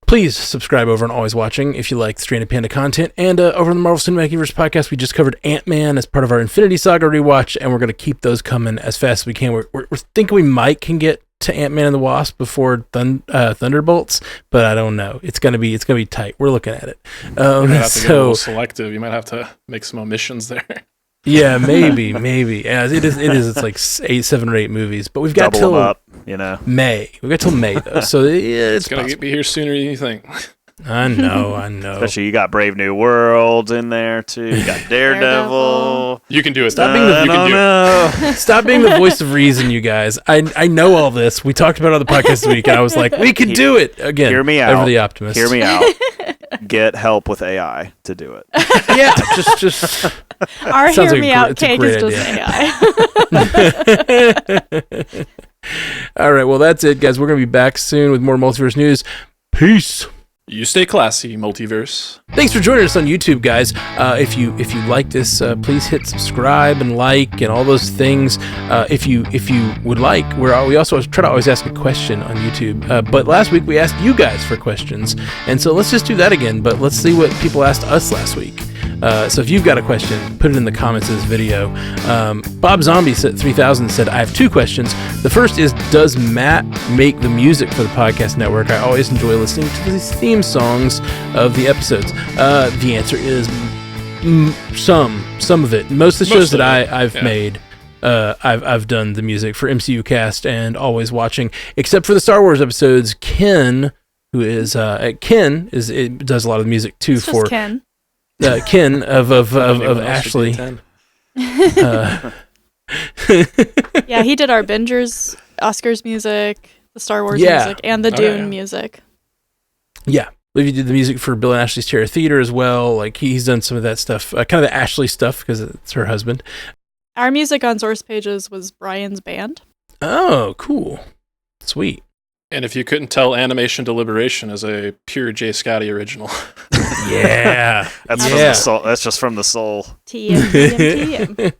Please subscribe over on Always Watching if you like Stranded Panda content. And over on the Marvel Cinematic Universe podcast, we just covered Ant-Man as part of our Infinity Saga rewatch, and we're going to keep those coming as fast as we can. We're thinking we can get to Ant-Man and the Wasp before Thunderbolts, but I don't know. It's gonna be tight. We're looking at it. You might have to get a little selective. You might have to make some omissions there. Yeah, maybe. Yeah, it is. It's like 7 or 8 movies, but we've got Double till them up, you know. May. We've got till May though, so it's gonna be here sooner than you think. I know. Especially you got Brave New World in there too. You got Daredevil. You can do it. Stop being the voice of reason, you guys. I know all this. We talked about it on the podcast this week, and I was like, we can do it again. Hear me out. Ever the optimist. Hear me out. Get help with AI to do it. Yeah, just. Our Sounds hear like me a out gr- cake it's a is great just AI. All right, well that's it, guys. We're gonna be back soon with more multiverse news. Peace. You stay classy, Multiverse. Thanks for joining us on YouTube, guys. If you like this, please hit subscribe and like and all those things. If you would like, we also try to always ask a question on YouTube. But last week we asked you guys for questions, and so let's just do that again. But let's see what people asked us last week. So if you've got a question, put it in the comments of this video. Bob Zombie 3000 said, I have 2 questions. The first is, does Matt make the music for the podcast network? I always enjoy listening to these theme songs of the episodes. The answer is some of it. Most of the shows that I've made, I've done the music for MCU Cast and Always Watching, except for the Star Wars episodes. Ken does a lot of the music too It's just Ken. Ken of Ashley. Yeah, he did our Bingers, Oscars music, the Star Wars music, and the Dune music. Yeah. Livy did the music for Bill and Ashley's Terror Theater as well. Like he's done some of that stuff, kind of the Ashley stuff because it's her husband. Our music on Source Pages was Brian's band. Oh, cool. Sweet. And if you couldn't tell, Animation Deliberation is a pure Jay Scotty original. Yeah. That's from the soul. That's just from the soul. TM.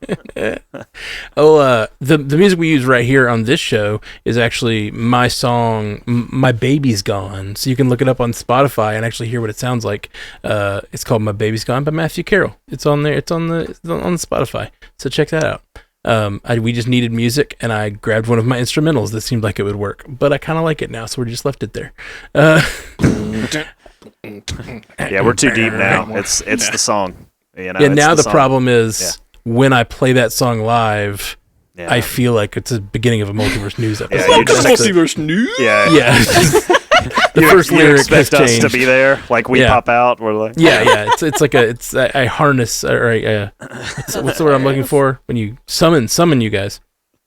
Oh, the music we use right here on this show is actually my song, My Baby's Gone. So you can look it up on Spotify and actually hear what it sounds like. It's called My Baby's Gone by Matthew Carroll. It's on there. It's on the Spotify. So check that out. We just needed music, and I grabbed one of my instrumentals that seemed like it would work, but I kind of like it now, so we just left it there. Yeah, we're too deep now. It's the song. You know, yeah, now the problem is when I play that song live, Yeah. I feel like it's the beginning of a Multiverse News episode. Yeah, Welcome to Multiverse News. Yeah. The first you lyric expect has us changed. to be there, like we pop out. We're like, yeah. It's like I harness or what's the word I'm looking for when you summon you guys.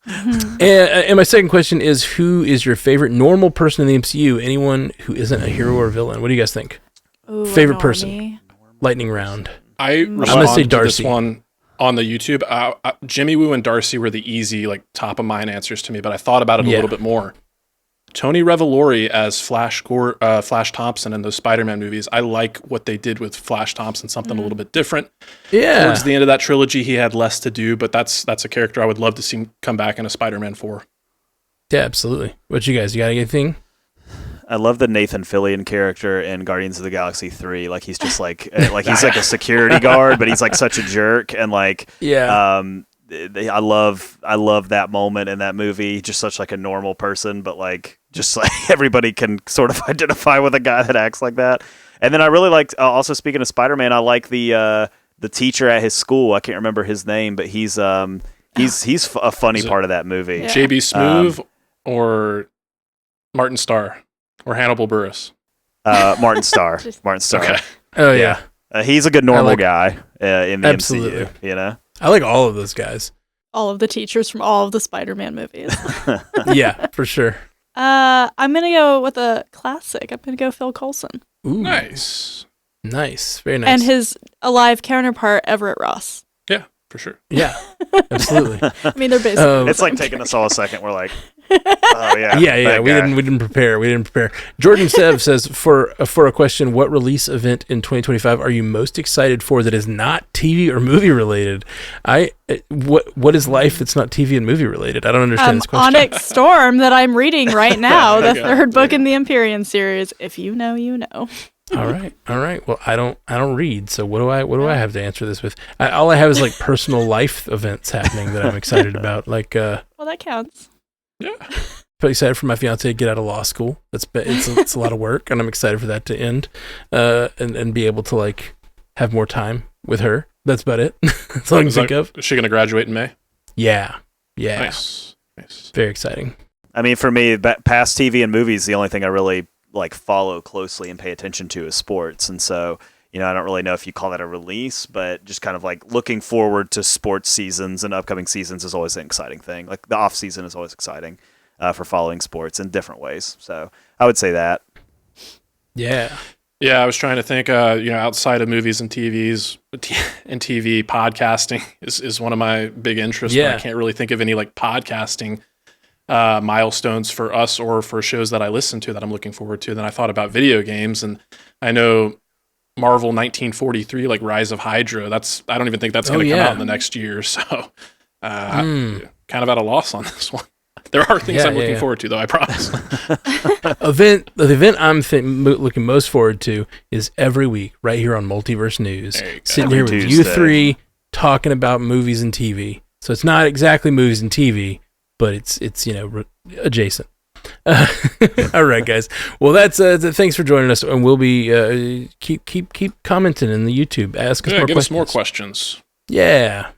And my second question is, who is your favorite normal person in the MCU? Anyone who isn't a hero or villain? What do you guys think? Ooh, Favorite person? Lightning round. I I'm gonna say responded to Darcy. this one on the YouTube. Jimmy Woo and Darcy were the easy, like top of mind answers to me, but I thought about it a little bit more. Tony Revolori as Flash Thompson in those Spider-Man movies. I like what they did with Flash Thompson, something a little bit different. Yeah. Towards the end of that trilogy, he had less to do, but that's a character I would love to see come back in a Spider-Man 4. Yeah, absolutely. What you guys? You got anything? I love the Nathan Fillion character in Guardians of the Galaxy 3. Like he's just like he's like a security guard, but he's like such a jerk and like I love that moment in that movie. Just such like a normal person, but like just like everybody can sort of identify with a guy that acts like that. And then I really liked also speaking of Spider-Man, I like the teacher at his school. I can't remember his name, but he's a funny part of that movie. Yeah. JB Smoove or Martin Starr or Hannibal Buress. Martin Starr. Martin Starr. Okay. Oh yeah. He's a good normal guy in the Absolutely. MCU. You know. I like all of those guys. All of the teachers from all of the Spider-Man movies. Yeah, for sure. I'm going to go with a classic. I'm going to go Phil Coulson. Ooh, Nice. very nice. And his alive counterpart, Everett Ross. Yeah, for sure. yeah, absolutely. I mean, they're basically It's like taking us all a second. We're like, Oh yeah, yeah. We didn't prepare. Jordan Sev says for a question, what release event in 2025 are you most excited for that is not TV or movie related? What is life that's not TV and movie related? I don't understand this question. Onyx Storm that I'm reading right now, the third book in the Empyrean series. If you know, you know. All right. Well, I don't read, so what do I have to answer this with? All I have is like personal life events happening that I'm excited about. Like, well, that counts. Yeah. Pretty excited for my fiance to get out of law school. It's a lot of work, and I'm excited for that to end, and be able to like have more time with her. That's about it. That's all I can think of. Is she going to graduate in May? Yeah. Nice. Very exciting. I mean, for me, past TV and movies, the only thing I really like follow closely and pay attention to is sports. And so, I don't really know if you call that a release, but just kind of like looking forward to sports seasons and upcoming seasons is always an exciting thing. Like the off season is always exciting for following sports in different ways. So I would say that. Yeah. Yeah, I was trying to think, outside of movies and TV, podcasting is one of my big interests. Yeah. But I can't really think of any like podcasting milestones for us or for shows that I listen to that I'm looking forward to. Then I thought about video games, and I know Marvel 1943, like Rise of Hydra. I don't even think that's going to come out in the next year. So kind of at a loss on this one. There are things I'm looking forward to, though, I promise. The event I'm looking most forward to is every week right here on Multiverse News. Sitting here with you three talking about movies and TV. So it's not exactly movies and TV, but it's adjacent. All right, guys. Well, that's thanks for joining us, and we'll be keep commenting in the YouTube. Ask us more questions. Give us more questions. Yeah.